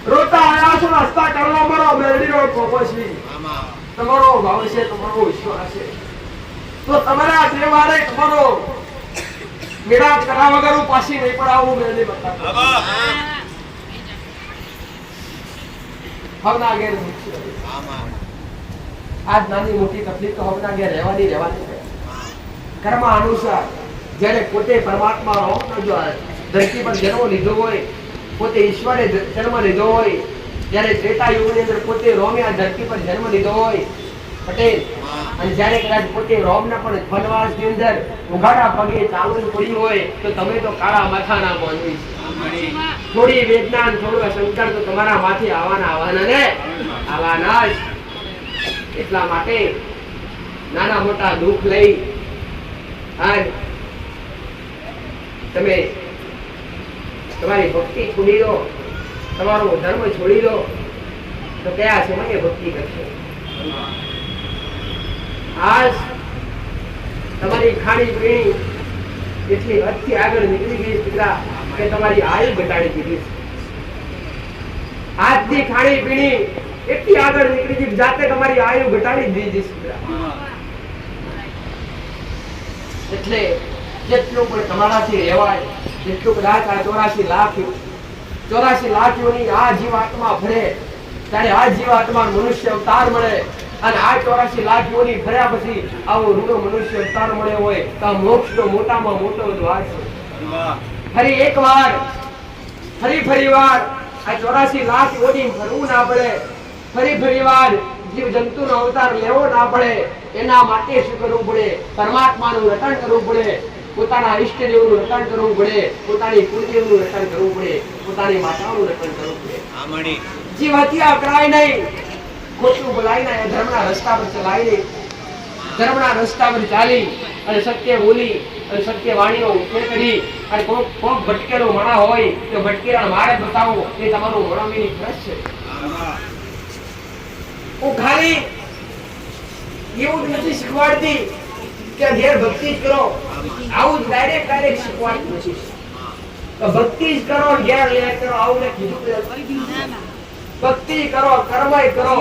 રોતા આયા છો રસ્તા કરવા મારો મેળડીનો કોપસી તમારો ભાવ છે તમારો વિશ્વાસ છે તો તમારા તહેવારે તમારો મેળા કરા વગર હું પાછી નહીં પડાવું મેળી માતા હવના ઘેર આજ નાની મોટી તકલીફ તો હવના ઘેર રહેવાની કર્મ અનુસાર જ્યારે પોતે પરમાત્મા જો ધરતી પર જન્મ લીધો હોય પોતે ઈશ્વરે જન્મ લીધો હોય જ્યારે ત્રેતા યુગની અંદર પોતે રોમે આ ધરતી પર જન્મ લીધો હોય પટેલ અને જ્યારે કદાચ પોતે રોમના પણ વનવાસની અંદર ઉઘાડા પગે ચાલવું પડ્યું હોય તો તમે તો કાળા માથાના માનવી થોડી વેદના થોડું સંકટ તો તમારા માથે આવવાના ને આવવાના જ એટલા માટે નાના મોટા દુઃખ લઈ તમે તમારી ભક્તિ છોડી દો તમારો ધર્મ છોડી દો તો કયા સમયે ભક્તિ કરશો આજ તમારી ખાણી પીણી એટલી હદથી આગળ નીકળી ગઈ દીકરા કે તમારી આયુ ઘટાડી દીધી આજની ખાણી પીણી એટલી આગળ નીકળી ગઈ જાતે તમારી આયુ ઘટાડી દીધી એટલે જેટલું પણ તમારાથી રહેવાય જેટલું કદાચ આ 84 લાખ ની આ જીવાત્મા ફરે ત્યારે આ જીવાત્મા મનુષ્ય અવતાર મળે અને આ 84 લાખ યોની ફર્યા પછી આવો રૂડો મનુષ્ય અવતાર મળ્યો હોય તો મોક્ષનો મોટામાં મોટો દ્વાર છે ફરી એકવાર ફરીવાર આ 84 લાખ યોની ફરવું ના પડે ફરીવાર જીવ જંતુનો અવતાર લેવો ના પડે એના માટે શું કરવું પડે પરમાત્માનું રટણ કરવું પડે પોતાના ઈષ્ટદેવનું રટણ કરવું પડે પોતાની કુળદેવનું રટણ કરવું પડે પોતાની માતાનું રટણ કરવું પડે જીવ હત્યા કરાય નહીં ખોટું બોલાય નહીં ધર્મના રસ્તા પર ચલાય નહીં ધર્મના રસ્તા પર ચાલી અને સત્ય બોલી અને સત્ય વાણીનો ઉપયોગ કરી અને કોક ભટકેલો માણા હોય તો ભટકેલા મારે બતાવો એ તમારું મોડામીની ફરજ છે હું ખાલી એવું નથી શીખવાડતી કે ઘેર ભક્તિ જ કરો આવું ડાયરેક્ટ શીખવાડતું નથી તો ભક્તિ જ કરો ઘેર લે કરો આવું ને કીધું ભક્તિ કરો કર્મય કરો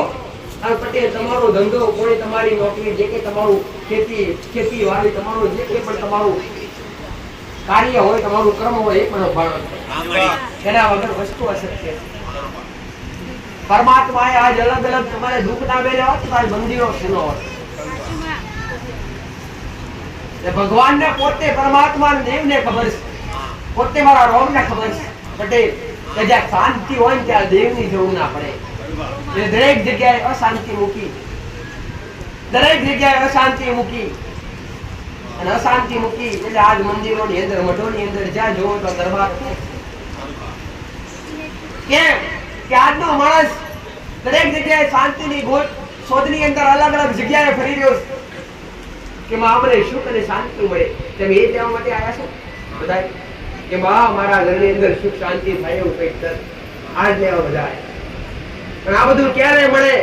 અને પટેલ તમારો ધંધો કોઈ તમારી નોકરી જે કે તમારું ખેતી વાળી તમારું જે કે પણ તમારું કાર્ય હોય તમારું કર્મ હોય એ પણ ભાળો એના વગર વસ્તુ અશક્ય પરમાત્માએ આજ અલગ અલગ તમારે દુઃખ ના બેલ્યા હોત તો મંદિરો શેનો હોત ભગવાનને પોતે પરમાત્મા દેવને ખબર છે પોતે મારા રોમને ખબર છે પટેલ કે જ્યાં શાંતિ હોય ને ત્યાં દેવની જરૂર ના પડે દરેક જગ્યાએ અશાંતિ મૂકી અને અશાંતિ મૂકી એટલે આજ મંદિરોની અંદર મઠોની અંદર જ્યાં જોવો તો દરબાર કેમ કે આજનો માણસ દરેક જગ્યાએ શાંતિની ગોઠ શોધની અંદર અલગ અલગ જગ્યાએ ફરી રહ્યો છે કે માં અમને સુખ અને શાંતિ મળે. તમે એ કહેવા માટે આવ્યા છો બધા કે માં મારા ઘરની અંદર સુખ શાંતિ થાય એવું કંઈક કર. આજ લેવા બધા પણ આ બધું ક્યારે મળે?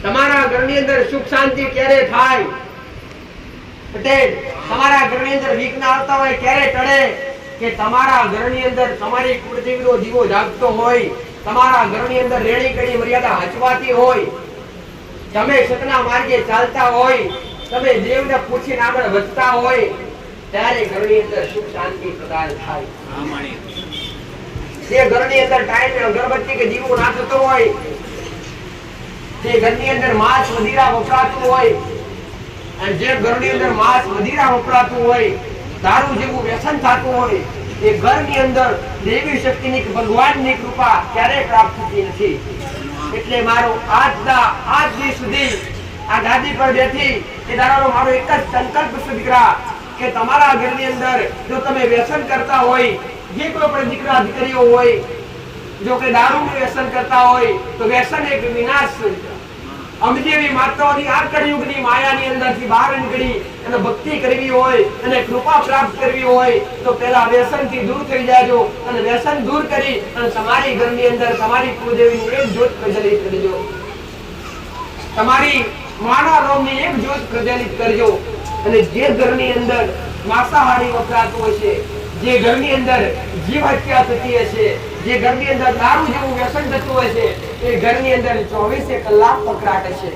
તમારા ઘરની અંદર સુખ શાંતિ ક્યારે થાય? પટેલ, તમારા ઘરની અંદર વિઘ્ન આવતા હોય ક્યારે ટળે? કે તમારા ઘરની અંદર તમારી કુળદેવીનો દીવો જાગતો હોય, તમારા ઘરની અંદર રેણી કડી મર્યાદા હચવાતી હોય, તમે સતના માર્ગે ચાલતા હોય, તમે દેવને પૂછીને આગળ વધતા હોય, ત્યારે ઘરની અંદર સુખ શાંતિ પ્રદાન થાય. જે ઘરની અંદર ટાઈમે અગરબત્તી કે દીવો ના થતો હોય, જે ઘરની અંદર માંસ મદિરા વપરાતું હોય, અને જે ઘરની અંદર માંસ મદિરા વપરાતું હોય, દારૂ જેવું વ્યસન થતું હોય, એ ઘરની અંદર દેવી શક્તિની ભગવાનની કૃપા ક્યારેય પ્રાપ્ત થતી નથી. એટલે મારો આજ દી સુધી આ ગાદી પર બેઠી એ દાડાનો મારો એક જ સંકલ્પ છે દીકરા કે તમારા ઘરની અંદર જો તમે વ્યસન કરતા હોય, જે કોઈ પણ દીકરા દીકરીઓ હોય જો કે દારૂનું વ્યસન કરતા હોય તો વ્યસન એક વિનાશ. અમદેવી માતાઓની આ કળિયુગની માયાની અંદરથી બહાર નીકળી અને ભક્તિ કરવી હોય અને કૃપા પ્રાપ્ત કરવી હોય તો પહેલા વ્યસનથી દૂર થઈ જાજો અને વ્યસન દૂર કરી અને તમારી ઘરની અંદર તમારી કુળદેવીની એક જ્યોત પ્રજ્વલિત કરજો. તમારી માના રોમની એક જ્યોત પ્રજ્વલિત કરજો. અને જે ઘરની અંદર માંસાહારી વપરાતું હશે, જે ઘરની અંદર જીવ હત્યા થતી હશે, જે ઘરની અંદર દારૂ જેવું વ્યસન થતું હશે, એ ઘરની અંદર 24 કલાક પકડાટ હશે,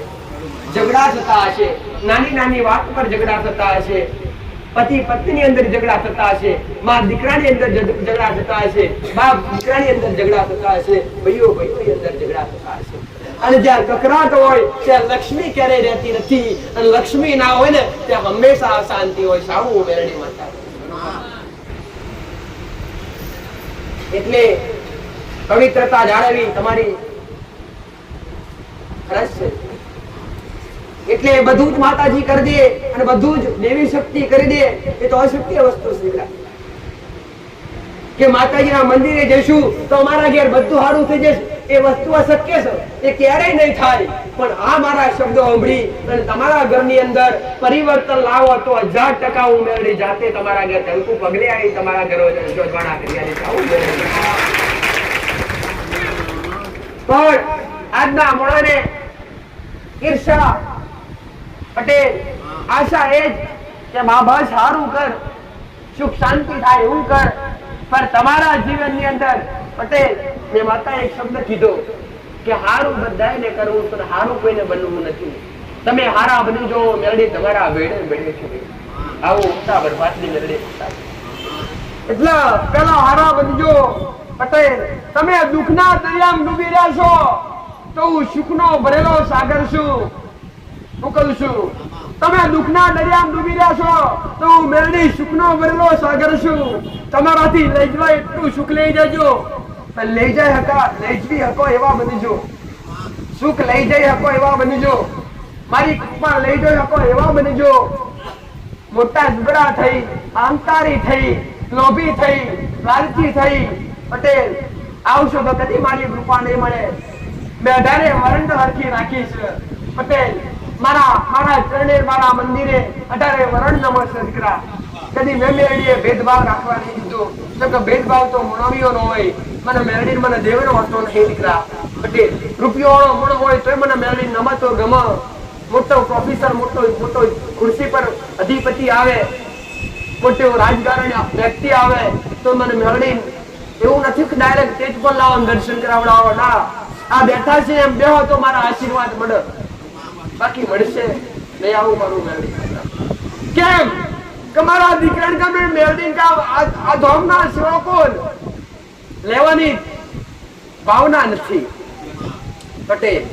ઝઘડા થતા હશે, નાની નાની વાત પર ઝઘડા થતા હશે, પતિ પત્ની અંદર ઝઘડા થતા હશે, માં દીકરાની અંદર ઝઘડા થતા હશે, બાપ દીકરાની અંદર ઝઘડા થતા હશે, ભાઈઓ ભાઈઓની અંદર ઝઘડા થતા હશે. અને જ્યાં કકરાટ હોય ત્યાં લક્ષ્મી ક્યારેય રહેતી નથી, અને લક્ષ્મી ના હોય ને ત્યાં હંમેશા અશાંતિ હોય. સાવું મેરડી માતા. એટલે પવિત્રતા જાળવવી તમારી ફરજ છે. એટલે બધું જ માતાજી કરી દે અને બધું જ દેવી શક્તિ કરી દે એ તો અશક્ય વસ્તુ છે કે માતાજીના મંદિરે જઈશું તો અમારા ઘેર બધું સારું થઈ જશે, એ વસ્તુ અશક્ય છે, એ ક્યારેય નહીં થાય. પણ આ મારા શબ્દો સાંભળી અને તમારા ઘરની અંદર પરિવર્તન લાવો તો 1000% હું મેળવી જાતે તમારા ઘર તડકું પગલે આવી તમારા ઘરો જોડવાના કરી પણ આજના મોણાને ઈર્ષા પટેલ આશા એ જ કે મા બસ સારું કર, સુખ શાંતિ થાય એવું કર. પણ તમારા જીવનની અંદર પટેલ મેં માતા એક શબ્દ કીધો કે હારું બધાને કરવું પણ હારું કોઈને બનવું નથી. તમે હારા બની જો મેળડી તમારા ભેડે ભેડે છે. આવું ઉઠા બરબાદની મેળડી એટલે પેલા હારા બનજો પટેલ. તમે દુઃખના દરિયામાં ડૂબી રહ્યા છો તો હું સુખનો ભરેલો સાગર છું, મોકલશું. તમે દુઃખના દરિયામાં ડૂબી રહ્યા છો તો હું મેળડી સુખનો ભરેલો સાગર છું. તમારાથી લઈ જવાય એટલું સુખ લઈ જજો, લઈ જઈ શકો એવા બનજો. સુખ લઈ જઈ શકો એવા બનજો, મારી કૃપા લઈ જઈ શકો એવા બનજો. મોટા ઝઘડા થઈ, અહંકારી થઈ, લોભી થઈ, લાલચી થઈ પટેલ આવશો તો કદી મારી કૃપા નહીં મળે. મેં 18 વરણ હરખી રાખીશ પટેલ. મારા ચરણે મારા મંદિરે 18 વરણ નમસ્તે દીકરા. કદી મેં મેળડીએ ભેદભાવ રાખવા નહીં દીધો. કે ભેદભાવ તો મણવીઓ નો હોય, મને મેળડી મને દેવનો હતો નહીં દીકરા પટેલ. રૂપિયો વાળો મણ હોય તોય મને મેળડી નમતો ગમ. મોટો પ્રોફેસર મોટો ખુરશી પર અધિપતિ આવે, મોટો રાજકારણી વ્યક્તિ આવે તો મને મેળડી એવું નથી કે ડાયરેક્ટ તેજ પર લાવો દર્શન કરાવડાવો. ના, આ બેઠા છે એમ બેહો તો મારા આશીર્વાદ મળે, બાકી મળશે નહીં. આવું મારું મેળડી કેમ કે મારા દીકરાને તમે મેળડી આ ધોમના સેવકો લેવાની ભાવના નથી પટેલ.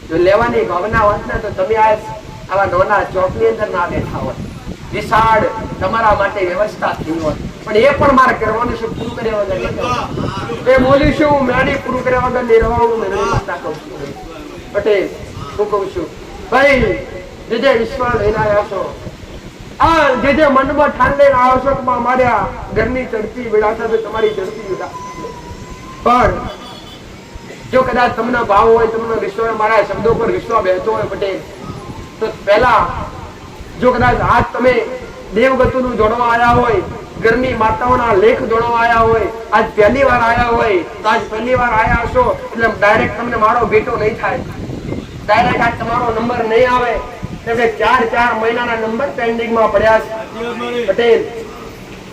જો લેવાની ભાવના હોત ને તો તમે આવા નાના ચોકની અંદર ના બેઠા હોત, વિશાળ તમારા માટે વ્યવસ્થા થઈ હોત. પણ એ પણ મારે કરવાનું છે, પૂરું કર્યા વગર એ બોલીશું મેળી પૂરું કર્યા વગર નિર્વાણું મેળવી માતા કહું છું પટેલ. હું કહું છું ભાઈ જે ઈશ્વર લઈને આવ્યા છો, આ જે મનમાં ઠાન લઈને આવ્યો છો કે મારા ઘરની ચડતી વિડાતા તમારી ચડતી વિડા, પણ જો કદાચ તમને ભાવ હોય, તમને વિશ્વાસ, મારા શબ્દો પર વિશ્વાસ બેસતો હોય પટેલ, તો પહેલા જો કદાચ આજ તમે દેવગતુનું જોડવા આવ્યા હોય, ઘરની માતાઓના લેખ જોડવા આવ્યા હોય, આજ પહેલી વાર આવ્યા હોય, તો આજ પહેલી વાર આવ્યા હશો એટલે ડાયરેક્ટ તમને મારો ભેટો નહીં થાય, ડાયરેક્ટ આજ તમારો નંબર નહીં આવે, કેમ કે 4 મહિનાના નંબર પેન્ડિંગમાં પડ્યા છે પટેલ.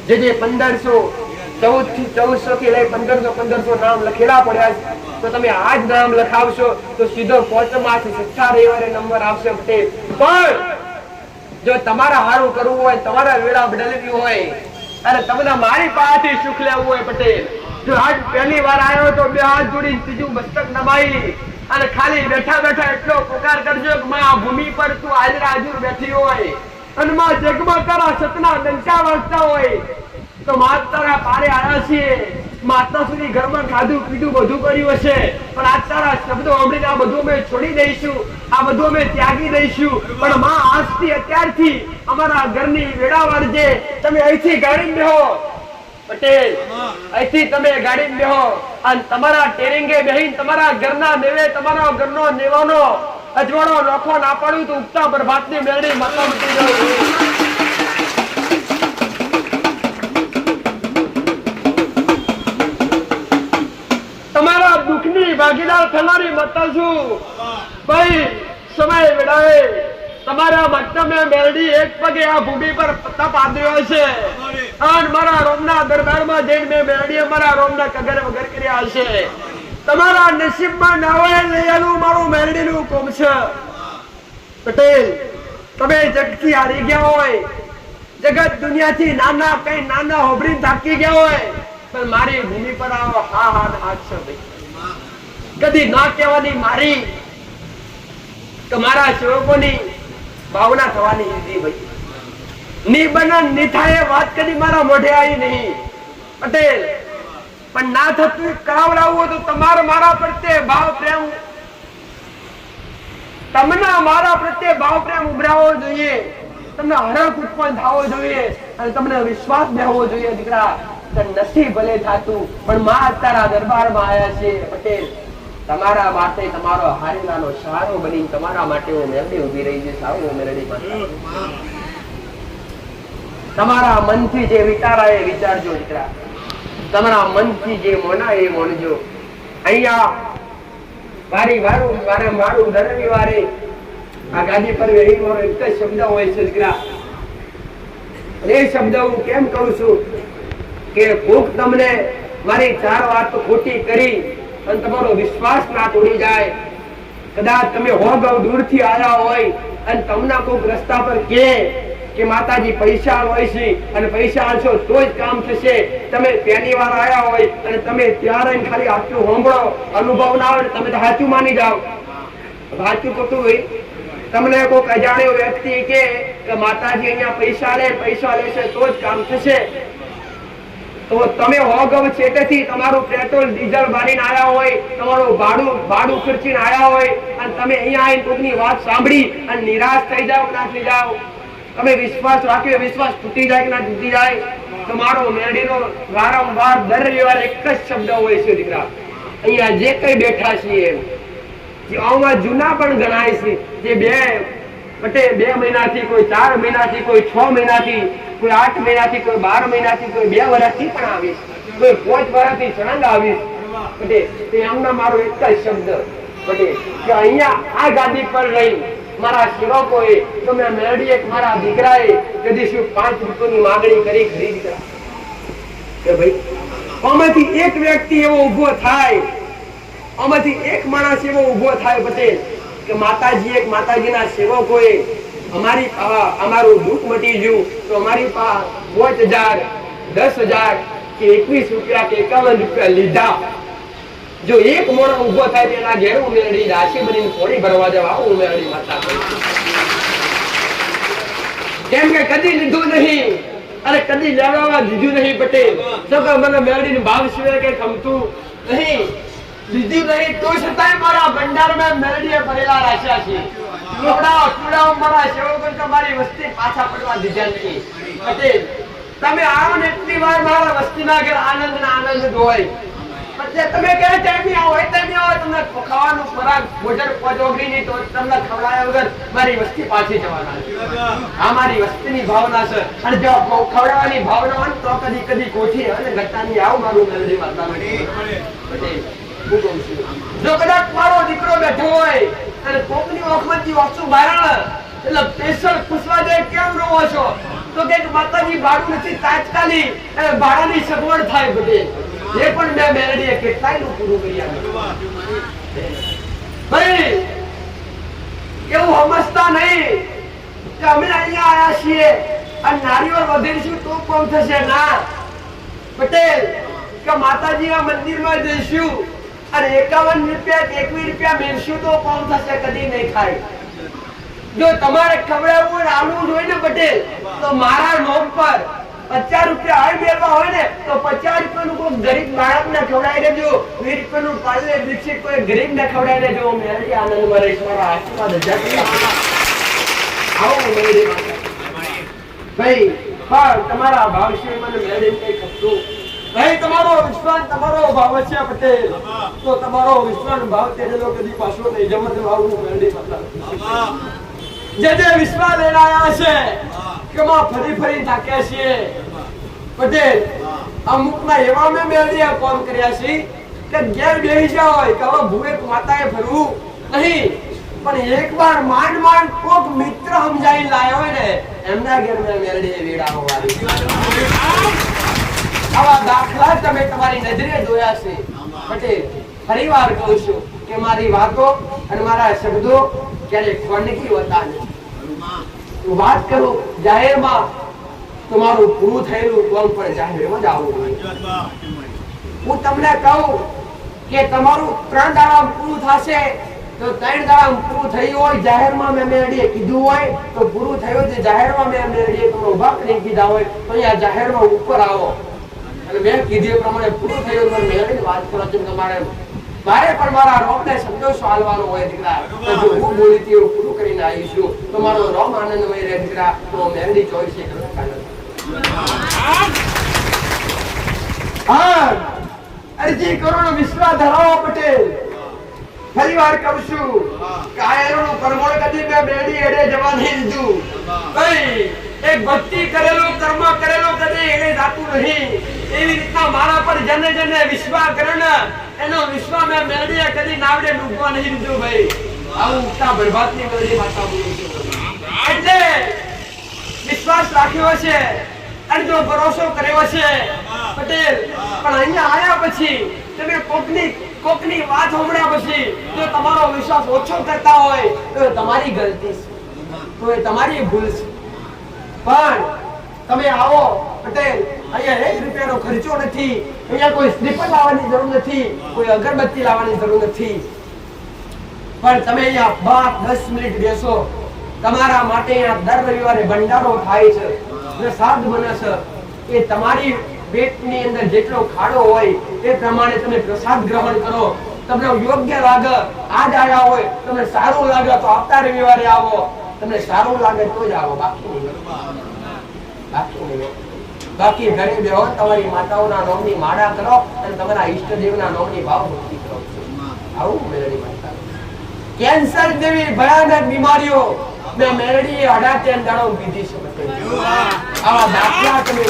જે 1500 14 થી 1400 થી લઈ 1500 નામ લખેલા પડ્યા છે, તો તમે આજ નામ લખાવશો તો સીધો 5 માંથી 6 રવિવારે નંબર આવશે પટેલ. પણ જો તમારા હારું કરવું હોય, તમારા વેળા બદલવી હોય અને તમને મારી પાસેથી સુખ લેવું હોય પટેલ, જો આજ પહેલી વાર આવ્યો તો બે હાથ જોડી ત્રીજું મસ્તક નમાઈ અને ખાલી બેઠા બેઠા એટલો પુકાર કરજો કે માં આ ભૂમિ પર તું હાજરા હાજર બેઠી હોય અને માં જગમાં તારા સતના ડંકા વાગતા હોય, તો માં તારા પારે આવ્યા છીએ, માતા સુધી ઘરમાં ખાધું પીધું બધું કર્યું હશે, પણ આજ તારા શબ્દો સાંભળીને આ બધું અમે છોડી દઈશું, આ બધું અમે ત્યાગી દઈશું, પણ માં આજથી અત્યારથી અમારા ઘરની વેળા વાળજે, તમે અહીંથી ગાડી બેહો પટેલ, અહીંથી તમે ગાડી બેહો અને તમારા ટેરિંગે બેહીને તમારા ઘરના નેવે, તમારા ઘરનો નેવાનો અજવાળો નોખો ના પાડું તો ઉગતા પ્રભાતની મેળડી માતા મટી જાવ. તમારા દુઃખની ભાગીદાર થનારી માતા છું ભાઈ. સમય વેળાએ તમારા મક્તમે મેળડી એક પગે આ ભૂમિ પર તપ આદર્યો છે અને મારા રોમના દરબારમાં જઈને મેં મેળડીએ મારા રોમના કગર વગર કર્યા હશે. તમારા નસીબમાં ના હોય લઈલું મારું મેળડીનું કોમ છે પટેલ. તમે જગથી હારી ગયા હોય, જગત દુનિયાથી નાના કઈ નાના હોબરી થાકી ગયા હોય, પણ મારી ભૂમિ પર આવો હા હાથ છે ભાઈ. કદી ના કહેવાની મારી કે મારા સેવકોની ભાવના થવાની હતી ભાઈ. ની બનન ની થાય વાત કદી મારા મોઢે આવી નહીં પટેલ, પણ ના થતું કરાવડાવવું તો તમારે મારા પ્રત્યે ભાવ પ્રેમ, તમને મારા પ્રત્યે ભાવ પ્રેમ ઉભરાવો જોઈએ, તમને હરખ ઉત્પન્ન થવો જોઈએ અને તમને વિશ્વાસ બેહવો જોઈએ દીકરા. નથી ભલે થાતું પણ માં તારા દરબારમાં આવ્યા છે પટેલ, તમારા માટે તમારો હારેલાનો સહારો બની તમારા માટે હું મેળડી ઉભી રહી છે. સારું મેળડી માતા, તમારા મનથી જે વિચારાય એ વિચારજો દીકરા, તમારા મનથી જે મોના એ મોનજો. અહીંયા મારું દર રવિવારે આ ગાદી પર વેહી મારો એક જ શબ્દ હોય છે દીકરા, અને એ શબ્દ હું કેમ કહું છું કે ભૂખ તમને મારી 4 વાત ખોટી કરી અને તમારો વિશ્વાસ ના તોડી જાય. કદાચ તમે હોગવ દૂરથી આવ્યા હોય અને તમને કોઈક રસ્તા પર કે માતાજી પૈસા હોય છે અને પૈસા આલશો તો જ કામ થશે, તમે પહેલી વાર આવ્યા હોય અને તમે ત્યારે ખાલી આટલું સાંભળો, અનુભવ ના હોય, તમે તો સાચું માની જાઓ. સાચું ખોટું હોય, તમને કોઈક અજાણ્યો વ્યક્તિ કે માતાજી અહીંયા પૈસા લેશે તો જ કામ થશે, તો તમે હોગવ છેટેથી તમારું પેટ્રોલ ડીઝલ બારીને આવ્યા હોય, તમારું ભાડું ખર્ચીને આવ્યા હોય અને તમે અહીંયા આવીને કોઈની વાત સાંભળી અને નિરાશ થઈ જાવ ના થઈ જાવ. તમે વિશ્વાસ રાખ્યો, વિશ્વાસ તૂટી જાય કે ના તૂટી જાય. તમારો મેરડીનો વારંવાર દર રવિવારે એક જ શબ્દ હોય છે દીકરા. અહીંયા જે કઈ બેઠા છીએ જે આમાં જૂના પણ ગણાય છે, જે 2 મહિનાથી, કોઈ 4 મહિનાથી, કોઈ 6 મહિનાથી, કોઈ 8 મહિનાથી, કોઈ 12 મહિનાથી, કોઈ 2 વર્ષથી પણ આવીશ, કોઈ 5 વર્ષથી સળંગ આવીશ બટે, તે એમના મારો એક જ શબ્દ બટે કે અહીંયા આ ગાદી પર રહી મારા સેવકોએ, તમે મેળડી એક મારા દીકરાએ કદી શું 5 રૂપિયાની માંગણી કરી ખરી દીકરા કે ભાઈ આમાંથી એક વ્યક્તિ એવો ઉભો થાય, આમાંથી એક માણસ એવો ઉભો થાય પટેલ કે માતાજીના સેવકોએ અમારું દુઃખ મટી ગયું તો અમારી પાસે 5000, 10,000 કે 21 રૂપિયા કે 51 રૂપિયા લીધા. જો એક મોણો ઉભો થાય તેના ઘેર ઉમેરડી રાશિ બનીને થોડી ભરવા જવા ઉમેરડી માતા, કેમ કે કદી લીધું નહીં અને કદી લેવા દીધું નહીં પટેલ. સગા મને મેળડીને ભાવ સિવાય કઈ થમતું નહીં, લીધું નહીં તો છતાંય મારા ભંડારમાં મેળડીએ ભરેલા રાખ્યા છે. ટુકડાઓ મારા સેવકો તમારી વસ્તી પાછા પડવા દીધા નહીં પટેલ. તમે આવો ને એટલી વાર મારા વસ્તીના ઘર આનંદ હોય એટલે તમે કે ટાઈમે આવો એ ટાઈમે આવો તમને ખાવાનું ખોરાક ભોજન પહોંચોગી નહીં તો તમને ખવડાવ્યા વગર મારી વસ્તી પાછી જવાના છે. આ મારી વસ્તીની ભાવના છે. અને જો ખવડાવવાની ભાવના હોય તો કદી કદી કોઠી અને ગટ્ટાની આવ મારું મેલડી માતા જો કદાચ મારો દીકરો બેઠો હોય અને કોકની ઓખમાંથી ઓછું બારણ એટલે સ્પેશિયલ પૂછવા દે કેમ રોવો છો તો કે માતાજી બાળું નથી તાત્કાલિક બાળાની સગવડ થાય બધે એ પણ મેં મેલડીએ કેટલાય નું પૂરું કરી આપ્યું ભાઈ એવું સમજતા નહીં કે અમે અહીંયા આયા છીએ અને નારીઓ વધીશું તો કોમ થશે ના પટેલ કે માતાજીના મંદિરમાં જઈશું અને 51 રૂપિયા 21 રૂપિયા મેળશું તો કોમ થશે કદી નહીં ખાય જો તમારે ખવડાવવું હોય આલુ હોય ને પટેલ તો મારા નોમ પર 50 રૂપિયા હોય મેળવા હોય ને તો 50 રૂપિયાનું કોઈ ગરીબ બાળકને ખવડાવી દેજો 20 રૂપિયાનું પાલે દીક્ષિત કોઈ ગરીબને ખવડાવી દેજો મેલડી આનંદમાં રહીશ મારા આશીર્વાદ આવો મેલડી ભાઈ પણ તમારા ભાવ છે મને મેલડી કઈ ખપતું ભાઈ તમારો વિશ્વાસ તમારો ભાવ છે પટેલ તો તમારો વિશ્વાસ ભાવ તેડેલો કદી પાછો નહીં જમત ભાવનું મેલડી મતલબ જે વિશ્વાસ લઈને આવ્યા છે કે માં ફરી થાક્યા છીએ પટેલ અમુકના એવા મેં મેળવીએ કોમ કર્યા છે કે ઘેર બેસી જાય કે હવે ભૂરે માતાએ ફરવું નહીં પણ એકવાર માંડ કોક મિત્ર સમજાઈ લાયો હોય ને એમના ઘેર મેં મેળવીએ વેડા હોવાની આવા દાખલા તમે તમારી નજરે જોયા છે પટેલ ફરીવાર કહું છું કે મારી વાતો અને મારા શબ્દો ક્યારે ખોટકી હોતા નથી વાત કરું જાહેરમાં તમારું પૂરું થયેલું કોમ પણ જાહેરમાં જ આવવું જોઈએ હું તમને કહું કે તમારું 3 દાડા પૂરું થશે તો 3 દાડા પૂરું થયું હોય જાહેરમાં મેં મેળડીએ કીધું હોય તો પૂરું થયું છે જાહેરમાં મેં મેળડીએ તમને ઉભા કરી કીધા હોય તો અહીંયા જાહેરમાં ઉપર આવો અને મેં કીધું એ પ્રમાણે પૂરું થયું તો મેળડીને વાત કરો છો તમારે મારે પણ મારા રોમને સંતોષ આલવાનો હોય દીકરા તો જો હું બોલી હતી એવું પૂરું કરીને આવીશું તો મારો રોમ આનંદમય રહે દીકરા તો મેલડી ચોઈસ છે હા અરજી કરોનો વિશ્વાસ ધરાવો પટેલ ફરીવાર કહું છું કાયરોનો પરમોળ કદી મેં મેલડી એડે જવા નહીં દીધું ભાઈ એક ભક્તિ કરેલો કર્મ કરેલો કદી એને જાતું નહીં એવી રીતના મારા પર જને જને વિશ્વાસ કરે ને એનો વિશ્વાસ મેં મેળવીએ કદી નાવડે ડૂબવા નહીં દીધું ભાઈ આવું ઉગતા બરબાદની મેળવી માતા બોલું છું એટલે વિશ્વાસ રાખ્યો છે અને જો ભરોસો કર્યો છે પટેલ પણ અહીંયા આયા પછી તમે કોકની વાત સાંભળ્યા પછી જો તમારો વિશ્વાસ ઓછો કરતા હોય તો તમારી ગલતી છે તો એ તમારી ભૂલ છે પણ તમે આવો પટેલ અહીંયા 1 રૂપિયાનો ખર્ચો નથી અહીંયા કોઈ શ્રીફળ લાવવાની જરૂર નથી કોઈ અગરબત્તી લાવવાની જરૂર નથી પણ તમે અહીંયા 10 મિનિટ બેસો તમારા માટે અહીંયા દર રવિવારે ભંડારો થાય છે અને સાદ બને છે એ તમારી પેટની અંદર જેટલો ખાડો હોય એ પ્રમાણે તમે પ્રસાદ ગ્રહણ કરો તમને યોગ્ય લાગે આજ આવ્યા હોય તમને સારું લાગે તો આવતા રવિવારે આવો તમને સારું લાગે તો જ આવો બાકી ઘરે બેહો તમારી માતાઓના નામની માળા કરો અને તમારા ઈષ્ટદેવના નામની ભાવ ભક્તિ કરો આવું મેલડી માતા કેન્સર જેવી ભયાનક બીમારીઓ મેં મેલડી 18 દાડો પીધી છે આવા દાખલા તમે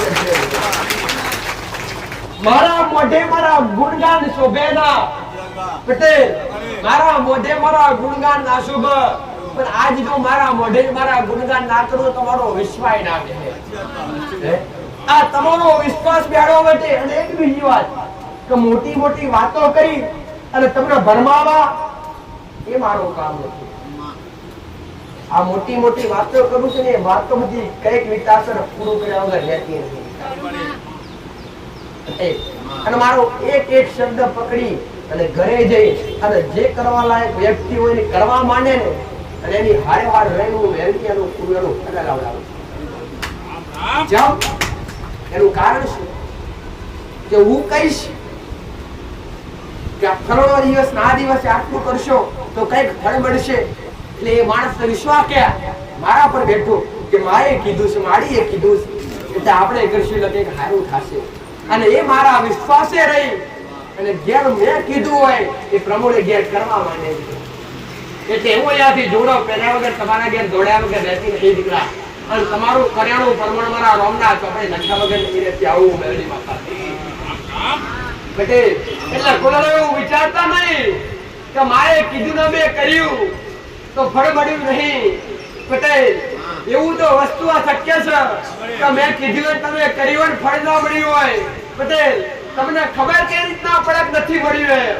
મારા મોઢે મારા ગુણગાન શોભેના પટેલ મારા મોઢે મારા ગુણગાન ના શોભ પણ આજ જો મારા મોઢે મારા ગુણગાન ના કરું તમારો વિશ્વાસ ના રહે આ તમારો વિશ્વાસ બેડો વટે અને એક બીજી વાત કે મોટી મોટી વાતો કરી અને તમને ભરમાવા એ મારું કામ નથી આ મોટી મોટી વાતો કરું છું ને એ વાતો બધી કઈક વિચાર પૂરું કર્યા વગર રહેતી નથી અને મારો એક શબ્દ પકડી અને ઘરે જઈ અને જે કરવા લાયક વ્યક્તિ હોય ને કરવા માંડે ને અને એની હારે હાર રહેવું વેલકીનું પૂરેલું ફેલાવડાવું જાવ એનું કારણ શું કે હું કહીશ કે આ ફલાણો દિવસ ના દિવસે આટલું કરશો તો કઈક ફળ મળશે એટલે એ માણસનો વિશ્વાસ કે મારા પર બેઠો કે માએ કીધું છે માડીએ કીધું છે એટલે આપણે કરશું એટલે કંઈક સારું થશે અને એ મારા વિશ્વાસે રહી અને ઘેર મેં કીધું હોય એ પ્રમાણે ઘેર કરવા માંડે છે એટલે એવું અહીંયાથી જોડો પહેર્યા વગર તમારા ઘેર દોડ્યા વગર રહેતી નથી દીકરા અને તમારું કર્યાણું પ્રમાણ મારા રોમના ચોપડે લખ્યા વગર નહીં રહેતી આવું મેળવી માતા પટેલ એટલે કોઈ એવું વિચારતા નહીં કે મારે કીધું ને મેં કર્યું તો ફળ મળ્યું નહીં પટેલ એવું તો વસ્તુ આ શક્ય છે કે મેં કીધું તમે કર્યું ને ફળ ના મળ્યું હોય પટેલ તમને ખબર કેવી રીતના પડે નથી મળ્યું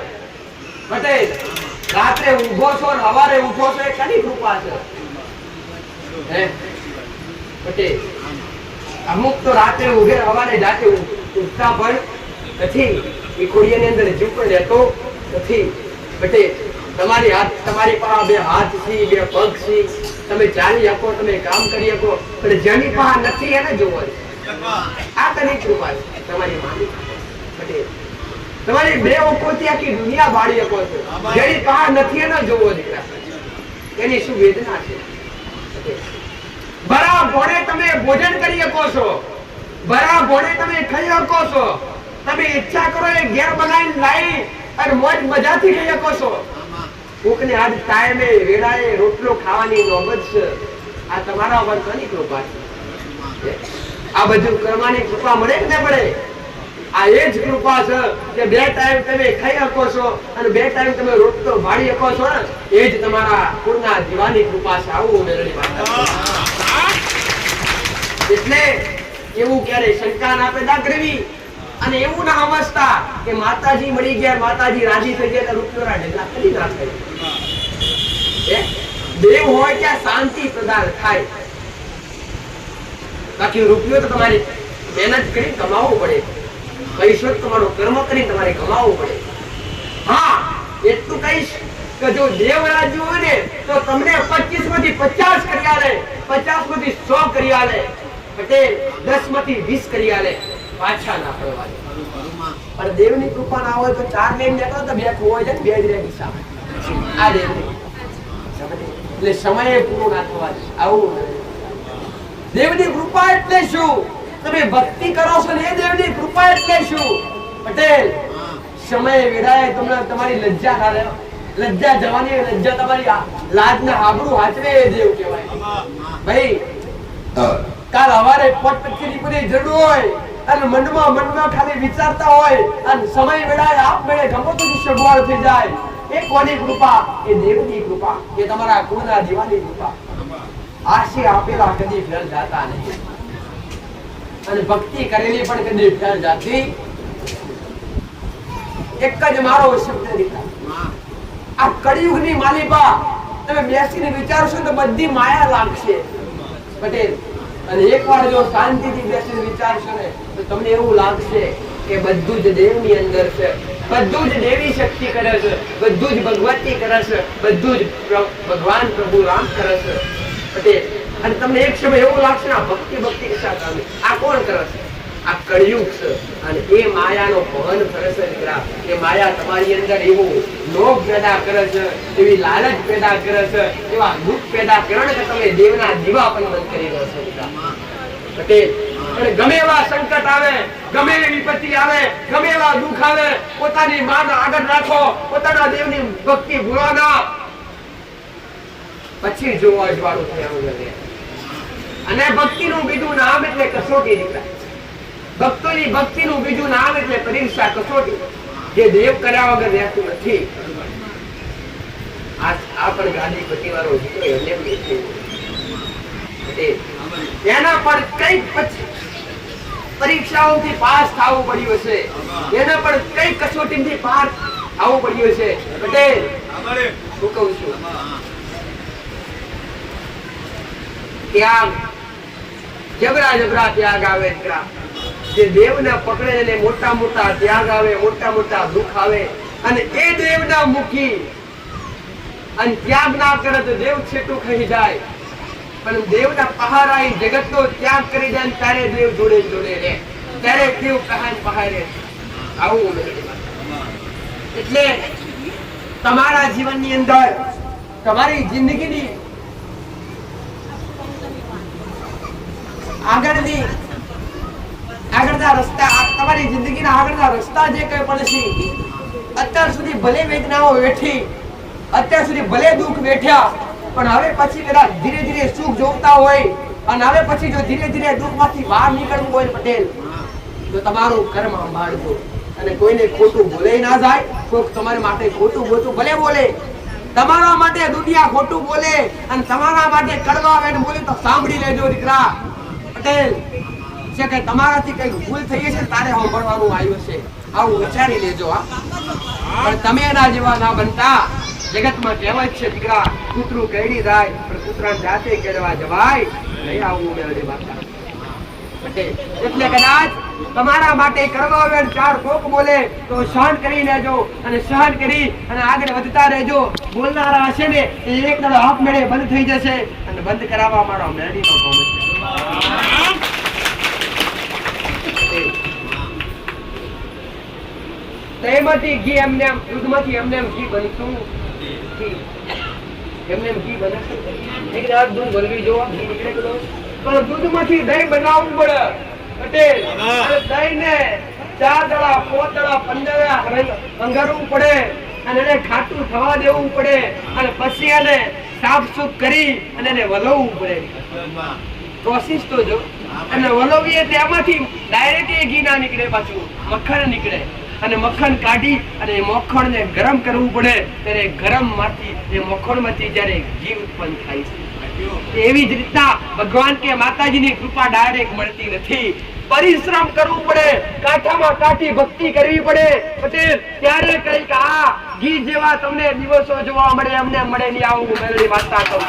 પટેલ રાત્રે ઊંઘો છો ને સવારે ઉઠો છો એ કની કૃપા છે હે પટેલ અમુક તો રાત્રે ઊંઘે સવારે જાતે ઉઠતા પણ નથી એ ખોડિયાની અંદર જીવ પણ રહેતો નથી પટેલ તમારી પાસે બે હાથ છે બે પગ છે તમે ચાલી શકો તમે કામ કરી શકો પણ જેની પાસે નથી એને જોવો આ કની કૃપા છે તમારી માની પટેલ તમારી બે ઓકોથી આખી દુનિયા બાળી શકો છો જેની પાસે નથી એને જોવો દીકરા એની શું વેદના છે બરાબર તમે ભોજન કરી શકો છો બરાબર તમે ખાઈ શકો છો તમે ઈચ્છા કરો એ ઘેર બનાવીને લાવી અને મોજ મજાથી ખાઈ શકો છો કોકને આજ ટાઈમે વેળાએ રોટલો ખાવાની નોબત છે આ તમારા ઉપર કોની કૃપા છે આ બધું કરવાની કૃપા મળે કે ન મળે આ એ જ કૃપા છે કે બે ટાઈમ તમે ખાઈ શકો છો અને બે ટાઈમ તમે રોટલો ભાળી શકો છો ને એ જ તમારા પૂર્ણા દીવાની કૃપા છે આવું મેળવી વાત એટલે એવું ક્યારે શંકા ના પેદા કરવી અને એવું ના સમજતા કે માતાજી મળી ગયા માતાજી રાજી થઈ ગયા રૂપિયોના ઢગલા કરી નાખે દેવ હોય ત્યાં શાંતિ પ્રદાન થાય બાકી રૂપિયો તો તમારી મહેનત કરી કમાવવું પડે પૈસો તમારો કર્મ કરી તમારે કમાવવું પડે હા એટલું કહીશ કે જો દેવ રાજ્ય હોય ને તો તમને 25 માંથી 50 કરી આલે 50 માંથી 100 કરી આલે પટેલ 10 માંથી 20 કરી આલે પાછા ના પડવા પણ દેવની કૃપા ના હોય તો 4 લઈને જતો તો 2 ખોવાઈ જાય 2 જ રહે હિસાબ આ દેવ એટલે સમયે પૂરું ના થવા દે આવું દેવની કૃપા એટલે શું તમે ભક્તિ કરો છો ને એ દેવની કૃપા એટલે શું પટેલ સમય વેળાએ તમને તમારી લજ્જા ના રહે લજ્જા જવાની લજ્જા તમારી લાજના આબરૂ હાચવે એ દેવ કહેવાય ભાઈ કાલ હવારે પોટ પચીની પૂરી જરૂર હોય અને મનમાં ખાલી વિચારતા હોય અને સમય વેળાએ આપ મેળે ગમતો સગવડ થઈ જાય એ કોની કૃપા એ દેવની કૃપા એ તમારા કુળના દીવાની કૃપા આશી આપેલા કદી ફેલ જાતા નહીં અને ભક્તિ કરેલી પણ કદી ફેલ જાતી એક જ મારો શબ્દ દીકરા આ કળિયુગની માલિકા તમે બેસીને વિચારશો તો બધી માયા લાગશે પટેલ અને એકવાર જો શાંતિથી બેસીને વિચારશો ને તો તમને એવું લાગશે કે બધું જ દેવની અંદર છે બધું જ દેવી શક્તિ કરે છે બધું જ ભગવતી કરે છે બધું જ ભગવાન પ્રભુ રામ કરે છે પટેલ અને તમને એક સમય એવું લાગશે ને ભક્તિ કશા કામે આ કોણ કરે છે આ કળિયુગ છે અને એ માયાનો ભવન કરે છે દીકરા એ માયા તમારી અંદર એવું લોભ પેદા કરે છે એવી લાલચ પેદા કરે છે એવા દુઃખ પેદા કરે કે તમે દેવના દીવા પણ બંધ કરી દો છો દીકરા પટેલ અને ગમે એવા સંકટ આવે ગમે એવી વિપત્તિ આવે ગમે એવા દુઃખ આવે પોતાની માન આગળ રાખો પોતાના દેવની ભક્તિ ભૂલો ના પછી જોવા અજવાળું થયા વગર અને ભક્તિનું બીજું નામ એટલે કસોટી દીકરા ભક્તોની ભક્તિનું બીજું નામ એટલે પરીક્ષા કસોટી જે દેવ કર્યા વગર રહેતું નથી આ પણ ગાંધી પતિવાળો દીકરો એમને એના પર કઈક પરીક્ષાઓથી પાસ થવું પડ્યું હશે એના પર કઈ કસોટીથી પાર થવું પડ્યું હશે પટેલ હું કહું છું ત્યાગ જબરા ત્યાગ આવે દીકરા જે દેવને પકડે એને મોટા ત્યાગ આવે મોટા દુઃખ આવે અને એ દેવના મુખી અને ત્યાગ ના કરે તો દેવ છેટું ખાઈ જાય પણ દેવના પહારાઈ જગતનો ત્યાગ કરી જાય ત્યારે દેવ જોડે રહે ત્યારે દેવ પહારે આવું એટલે તમારા જીવનની અંદર તમારી જિંદગીની આગળના રસ્તા તમારી જિંદગીના આગળના રસ્તા જે કઈ પણ છે અત્યાર સુધી ભલે વેદનાઓ વેઠી, અત્યાર સુધી ભલે દુઃખ વેઠ્યા, પણ હવે પછી કદાચ ધીરે ધીરે સુખ જોતા હોય અને હવે પછી જો ધીરે ધીરે દુઃખમાંથી બહાર નીકળવું હોય પટેલ, તો તમારું કર્મ સંભાળજો અને કોઈને ખોટું બોલે ના જાય. કોઈક તમારા માટે ખોટું બોલતું ભલે બોલે, તમારા માટે દુનિયા ખોટું બોલે અને તમારા માટે કડવા વેણ બોલે તો સાંભળી લેજો દીકરા પટેલ. છે કે તમારાથી કઈ ભૂલ થઈ હશે તારે સાંભળવાનું આવ્યું છે, આવું વિચારી લેજો. પણ તમે એના જેવા ના બનતા. જગતમાં કહેવત છે દીકરા, કૂતરું કેડી જાય પણ કૂતરાને જાતે કેળવા જવાય નહીં. આવું મેળવી વાતા પટેલ. એટલે કદાચ તમારા માટે કડવા વેણ ચાર કોક બોલે તો સહન કરી લેજો અને સહન કરી અને આગળ વધતા રહેજો. બોલનારા હશે ને એ એક દાડો હાથ મેળે બંધ થઈ જશે અને બંધ કરાવવા મારો મેળવીનો કામ છે. તેમાંથી ઘી એમને દૂધમાંથી એમને ઘી બનતું એમને ઘી બને એક રાત દૂધ બોલવી જો ઘી નીકળે તો પણ દૂધમાંથી દહીં બનાવવું પડે પટેલ. દહીં ને 4 દડા 5 દડા 15 અંગારવું પડે અને એને ખાટું થવા દેવું પડે અને પછી એને સાફ સુફ કરી અને એને વલવવું પડે. કોશિશ તો જો અને વલોવીએ તેમાંથી ડાયરેક્ટ ઘી ના નીકળે, પાછું મક્ખણ નીકળે અને મક્ખણ કાઢી અને મક્ખણ ને ગરમ કરવું પડે ત્યારે ગરમ માંથી એ મક્ખણ માંથી જયારે ઘી ઉત્પન્ન થાય છે. એવી જ રીતના ભગવાન કે માતાજીની કૃપા ડાયરેક્ટ મળતી નથી, પરિશ્રમ કરવું પડે, કાંઠામાં કાઠી ભક્તિ કરવી પડે પટેલ. ત્યારે કઈક આ ઘી જેવા તમને દિવસો જોવા મળે, અમને મળે નહીં. આવું મેળવી વાર્તા કહું.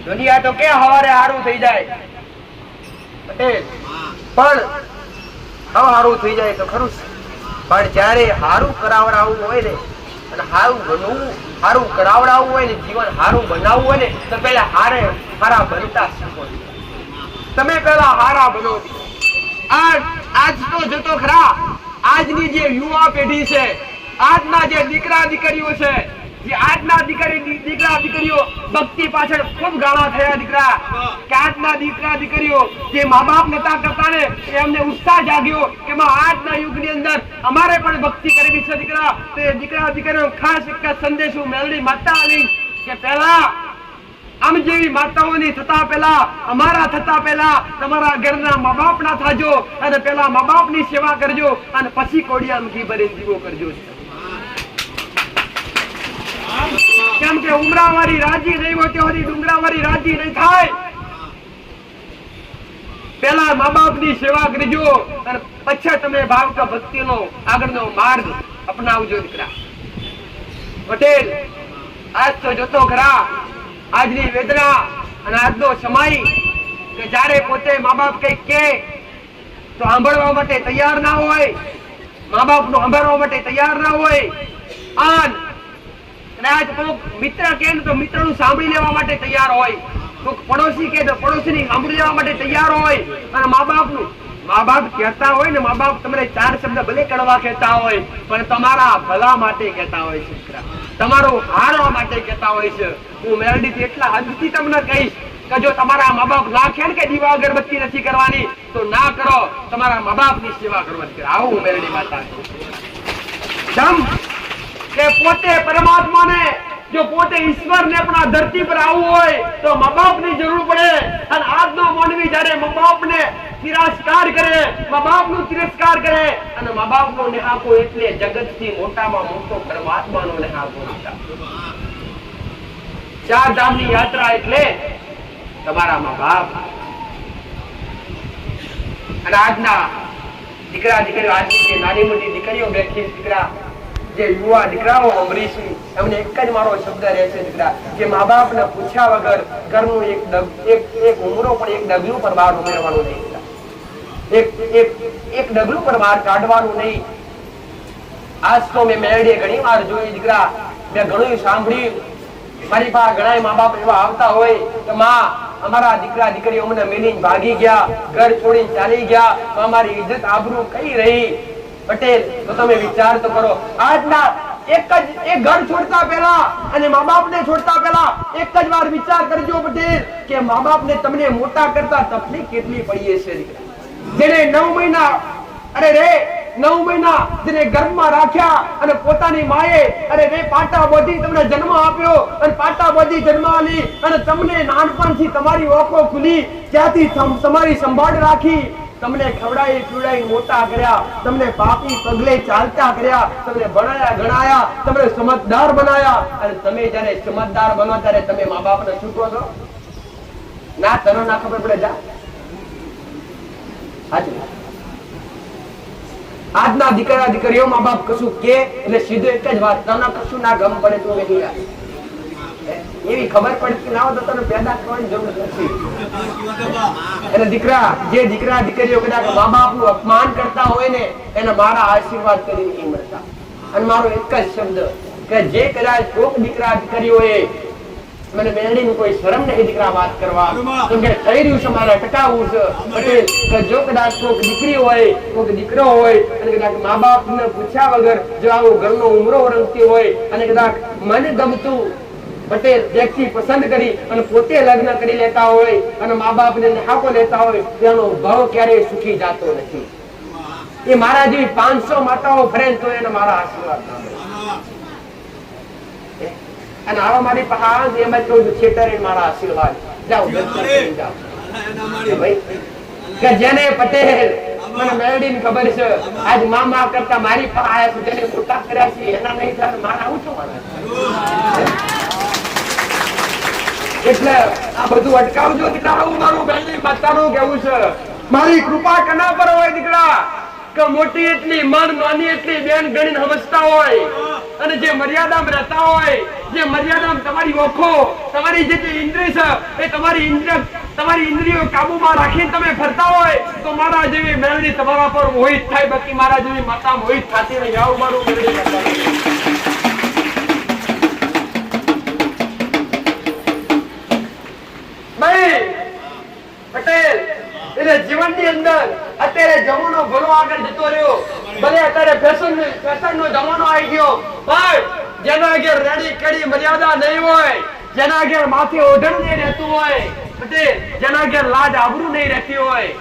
દુનિયા તો કે હવારે હારું થઈ જાય પટેલ, પણ હવે હારું થઈ જાય તો ખરું, પણ જ્યારે હારું કરાવડાવવું હોય ને અને હારું બનવું, હારું કરાવડાવવું હોય ને, જીવન હારું બનાવવું હોય ને તો પહેલા હારા બનતા શીખો. તમે પહેલા હારા બનો. આજ તો જતો ખરા, આજની જે યુવા પેઢી છે, આજના જે દીકરા દીકરીઓ છે, જે આજના દીકરા દીકરીઓ ભક્તિ પાછળ ખૂબ ગાળા થયા દીકરા. કે આજના દીકરા દીકરીઓ જે મા બાપ નતા કરતા ને એમને ઉત્સાહ જાગ્યો કે આજના યુગની અંદર અમારે પણ ભક્તિ કરવી છે દીકરા. તો દીકરા દીકરીઓ ખાસ એક સંદેશો મેળવી માતા આલી કે પહેલા આમ જેવી માતાઓની થતા પહેલા, અમારા થતા પહેલા તમારા ઘરના મા બાપ ના થાજો અને પહેલા મા બાપ ની સેવા કરજો અને પછી કોડિયામ ઘી ભરીને જીવો કરજો. કેમ કે ઉમરાવાળી રાજી નહીં હોય ત્યાં ડુંગરાવાળી રાજી નહીં થાય. પેલા મા બાપ ની સેવા કરજો અને પછી તમે ભાવકા ભક્તિનો આગળનો માર્ગ અપનાવજો દીકરા પટેલ. આજ તો જોતો ખરા આજની વેદના અને આજનો સમય કે જ્યારે પોતે મા બાપ કઈક કે તો સાંભળવા માટે તૈયાર ના હોય, મા બાપ નું સાંભળવા માટે તૈયાર ના હોય. કદાચ કોઈક મિત્ર કે તો મિત્ર નું સાંભળી લેવા માટે તૈયાર હોય, કોઈક પડોશી કે તો પડોશી ની સાંભળી લેવા માટે તૈયાર હોય. અને મા બાપ કહેતા હોય ને, મા બાપ તમને 4 શબ્દ ભલે કડવા કહેતા હોય પણ તમારા ભલા માટે કહેતા હોય છે, તમારો હારવા માટે કહેતા હોય છે. હું મેલડી એટલા હદથી તમને કહીશ કે જો તમારા મા બાપ ના કહે કે દીવા અગરબત્તી નથી કરવાની તો ના કરો, તમારા મા બાપ ની સેવા કરવાની. આવું મેલડી માતા કે પોતે પરમાત્માને, જો પોતે ઈશ્વરને પણ આ ધરતી પર આવવું હોય તો મા બાપની જરૂર પડે. અને આજનો માનવી જ્યારે મા બાપને તિરસ્કાર કરે, મા બાપનો તિરસ્કાર કરે અને મા બાપનો નેહાકો એટલે જગતથી મોટામાં મોટો પરમાત્માનો નેહાકો. 4 ધામની યાત્રા એટલે તમારા મા બાપ. અને આજના દીકરા દીકરીઓ, આજની જે નાની મોટી દીકરીઓ બેઠી દીકરા, જે યુવા દીકરાઓ સાંભળીશું એમને એક જ મારો શબ્દ રહેશે દીકરા, જે મા બાપ ને પૂછ્યા વગર ઘરનું એક ઉમરો પણ એક ડગલું પર બહાર ઉમેરવાનું નહીં, એક ડગલું પર બહાર કાઢવાનું નહીં. આજ તો મેં મેળીએ ઘણી વાર જોઈ દીકરા, મેં ઘણું સાંભળ્યું. મારી પાસે ઘણા મા બાપ એવા આવતા હોય કે માં અમારા દીકરા દીકરીઓ અમને મેલીને ભાગી ગયા, ઘર છોડીને ચાલી ગયા, અમારી ઇજ્જત આબરૂ કઈ રહી પટેલ. તો તમે વિચાર તો કરો, આજના એક ઘર છોડતા પહેલા અને મા બાપ ને છોડતા પહેલા એક જ વાર વિચાર કરજો પટેલ કે મા બાપ ને તમને મોટા કરતા તકલીફ કેટલી પડી છે દીકરા. જેને 9 મહિના અરે રે 9 મહિના જેને ગર્ભમાં રાખ્યા અને પોતાની માએ અરે રે પાટા બોધી તમને જન્મ આપ્યો અને પાટા બોધી જન્મ આલી અને તમને નાનપણથી તમારી ઓખો ખુલી ત્યાંથી તમારી સંભાળ રાખી, તમને ખવડાવી પીવડાવી મોટા કર્યા, તમને પાપી પગલે ચાલતા કર્યા, તમને ભણાયા ગણાયા, તમને સમજદાર બનાયા અને તમે જ્યારે સમજદાર બનો ત્યારે તમે મા બાપને છૂટો છો ના? તને ના ખબર પડે જા સાચું. આજના દીકરા દીકરીઓ મા બાપ કશું કે એટલે સીધું એક જ વાત, તને કશું ના ગમ પડે તો નહીં યાર. એવી ખબર પડતી ના હોય તો તને પેદા કરવાની જરૂર નથી. એટલે જે દીકરા દીકરીઓ કદાચ મા બાપ નું અપમાન કરતા હોય ને એને મારા આશીર્વાદ કરીને નહીં મળતા. અને મારો એક જ શબ્દ કે જે કદાચ કોક દીકરા દીકરીઓએ મને મેળડી નું કોઈ શરમ નહીં દીકરા વાત કરવા, કેમ કે થઈ રહ્યું છે મારે ટકાવવું છે પટેલ કે જો કદાચ કોઈક દીકરી હોય કોઈક દીકરો હોય અને કદાચ મા બાપ ને પૂછ્યા વગર જો આવો ઘરનો ઉમરો રંગતી હોય અને કદાચ મને ગમતું પટેલ વ્યક્તિ પસંદ કરી અને પોતે લગ્ન કરી લેતા હોય અને મા બાપ ને હાકો લેતા હોય તેનો ભાવ ક્યારેય સુખી જતો નથી. એ મારા જેવી 500 માતાઓ ફરે તો એને મારા આશીર્વાદ ના મળે. અને આવા મારી પાસે એમ જ કહું છું છેતરે મારા આશીર્વાદ જાઓ ભાઈ કે જેને પટેલ મને મેળડી ની ખબર છે આજ મામા કરતા મારી પાસે આયા છે જેને ખોટા કર્યા છે એના નહીં થાય મારા આવું છો એટલે આ બધું અટકાવજો દીકરા. આવું મારું મેળડી માતાનું કેવું છે મારી કૃપા કના પર હોય દીકરા કે મોટી એટલી મન નાની એટલી બેન ગણીને સમજતા હોય અને જે મર્યાદામાં રહેતા હોય, જે મર્યાદામાં તમારી ઓખો તમારી જે ઇન્દ્રિય છે એ તમારી ઇન્દ્રિયો કાબુમાં રાખીને તમે ફરતા હોય તો મારા જેવી મેળવી તમારા પર મોહિત થાય, બાકી મારા જેવી માતા મોહિત થતી નહીં. આવું મારું મેળવી પટેલ એટલે જીવનની અંદર અત્યારે જમાનો ઘણો આગળ જતો રહ્યો, ભલે અત્યારે ફેશન નો જમાનો આવી ગયો, પણ જેના ઘેર રેડી કડી મર્યાદા નહીં હોય, જેના ઘેર માથે ઓઢણ નહીં રહેતું હોય પટેલ, જેના ઘેર લાજ આબરૂ નહીં રહેતી હોય,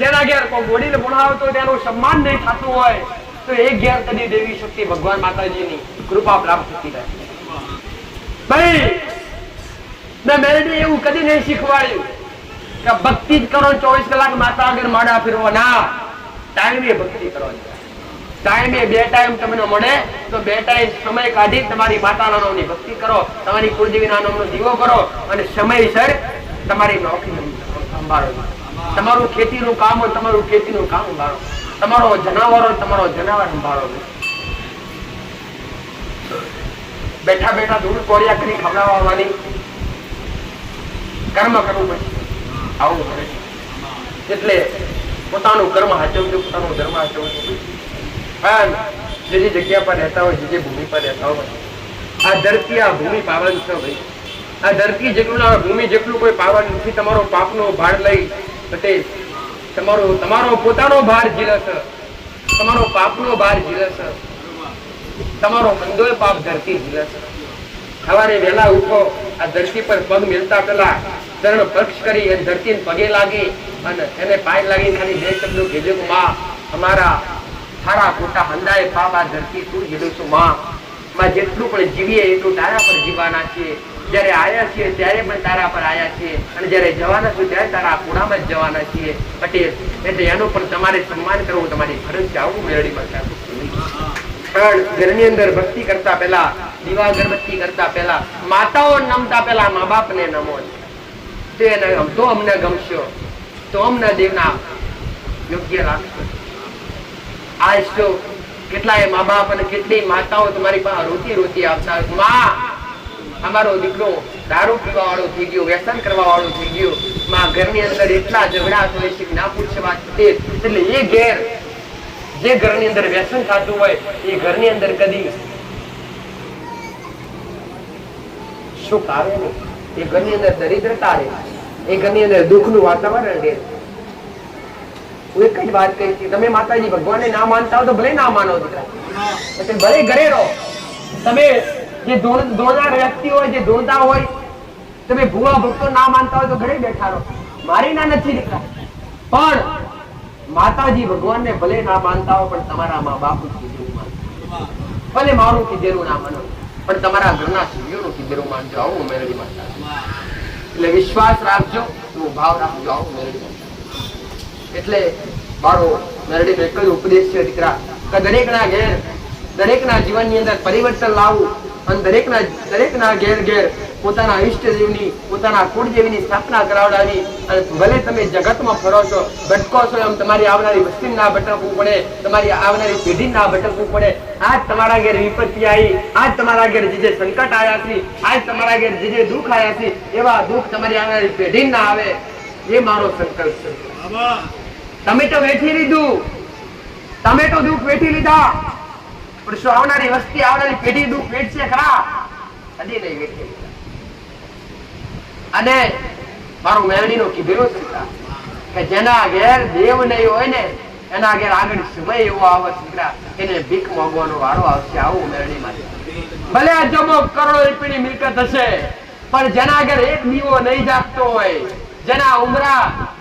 જેના ઘેર કોઈ બોડીને ભણાવતો તેનું સન્માન નહીં થતું હોય તો એ ઘેર કદી દેવી શક્તિ ભગવાન માતાજીની કૃપા પ્રાપ્ત થતી રહે. ભાઈ મેં મેળવી એવું કદી નહીં શીખવાડ્યું કે ભક્તિ જ કરો 24 કલાક માતા આગળ માડા ફેરવો ના. ટાઈમે ભક્તિ કરો, ટાઈમે 2 ટાઈમ તમને મળે તો 2 ટાઈમ સમય કાઢી તમારી માતાના નામની ભક્તિ કરો, તમારી કુળદેવીના નામનો દીવો કરો અને સમયસર તમારી નોકરી સંભાળો, તમારું ખેતીનું કામ હોય તમારું ખેતીનું કામ સંભાળો, તમારો જનાવર હોય તમારો જનાવર સંભાળો. બેઠા બેઠા ધૂળ કોરિયા કરી ખવડાવવાની કર્મ કરવું પડશે. આવું પડે એટલે પોતાનું કર્મ હાચવજો, પોતાનો ધર્મ હાચવજો. જે જગ્યા પર રહેતા હોય, જે ભૂમિ પર રહેતા હોય, આ ધરતી આ ભૂમિ પાવન છે ભાઈ. આ ધરતી જેટલું ના ભૂમિ જેટલું કોઈ પાવન નથી. તમારો પાપનો ભાર લઈ એટલે તમારો પોતાનો ભાર ઝીલે છે, તમારો પાપનો ભાર ઝીલે છે, તમારો મંદોય પાપ ધરતી ઝીલે છે. સવારે વહેલા ઉઠો, આ ધરતી પર પગ મેલતા પેલા ચરણ પક્ષ કરી અને ધરતી પગે લાગી અને એને પાય લાગી ખાલી 2 શબ્દો કહેજો કે માં અમારા સારા ખોટા હંદાય પાપ આ ધરતી તું જીલું છું માં. જેટલું પણ જીવીએ એટલું તારા પર જીવવાના છીએ. જયારે આયા છીએ ત્યારે પણ તારા પર આયા છીએ અને જયારે જવાના છું ત્યારે તારા ખૂણામાં જ જવાના છીએ પટેલ. એટલે એનું પણ તમારે સન્માન કરવું તમારી ફરજ છે. આવું મેળવી પડતા ઘરની અંદર ભક્તિ કરતા પહેલા, દીવા અગરબત્તી કરતા પહેલા, માતાઓ નમતા પહેલા મા બાપ ને નમો. તો અમને ગમશો, તો અમને દેવના યોગ્ય લાગશે. આજ તો કેટલાય મા બાપ અને કેટલી માતાઓ તમારી પાસે રોતી રોતી આવતા, માં અમારો દીકરો દારૂ પીવા વાળો થઈ ગયો, વ્યસન કરવા વાળો થઈ ગયો, માં ઘરની અંદર એટલા ઝઘડા થાય છે ના પૂછે વાત. એટલે એ ઘેર જે ઘરની અંદર વ્યસન થતું હોય એ ઘરની અંદર કદી સુખ આવે નહીં. એ ઘરની અંદર દરિદ્રતા રહે, એ ઘરની અંદર દુઃખનું વાતાવરણ રહે. હું એક જ વાત કહી હતી, તમે માતાજી ભગવાનને ના માનતા હો તો ભલે ના માનો દીકરા, ભલે ઘરે રહો. તમે જે ધોનાર વ્યક્તિ હોય, જે ધોનતા હોય, તમે ભૂવા ભક્તો ના માનતા હોય તો ઘરે બેઠા રહો. મારી ના નથી દીકરા, પણ માતાજી ભગવાનને ભલે ના માનતા હો પણ તમારા મા બાપનું કીધેલું માનો, ભલે મારું કીધેલું ના માનો પણ તમારા ઘરના સભ્યોનું કીધેલું માનજો. આવું મેરડી માતા. એટલે વિશ્વાસ રાખજો, ભાવ રાખજો. આવું મેરડી માતા. એટલે બાળો મેરડીનો એક જ ઉપદેશ છે દીકરા, કે દરેકના ઘેર, દરેકના જીવનની અંદર પરિવર્તન લાવવું અને દરેકના ઘેર ઘેર પોતાના ઈષ્ટદેવની, પોતાના કુળદેવીની સ્થાપના કરાવડાવી. અને ભલે તમે જગતમાં ફરો છો, ભટકો છો, એમ તમારી આવનારી વસ્તી ના ભટકવું પડે, તમારી આવનારી પેઢી ના ભટકવું પડે. આજ તમારા ઘેર વિપત્તિ આવી, આજ તમારા ઘેર જે સંકટ આવ્યા છે, આજ તમારા ઘેર જે દુઃખ આવ્યા છે, એવા દુઃખ તમારી આવનારી પેઢી ના આવે, એ મારો સંકલ્પ છે. તમે તો વેઠી લીધું, તમે તો દુઃખ વેઠી લીધા, પણ શું આવનારી વસ્તી, આવનારી પેઢી દુઃખ વેઠશે ખરા? કદી નહીં વેઠે. અને મારું મેરડીનું કીધેલું છે કે જેના ઘેર દેવ નહીં હોય ને એના ઘેર આગળ સમય એવો આવે દીકરા, એને ભીખ માંગવાનો વારો આવશે. આવું મેરડી માટે. ભલે અજબો કરોડો રૂપિયાની મિલકત હશે, પણ જેના ઘેર એક દીવો નહીં જાગતો હોય,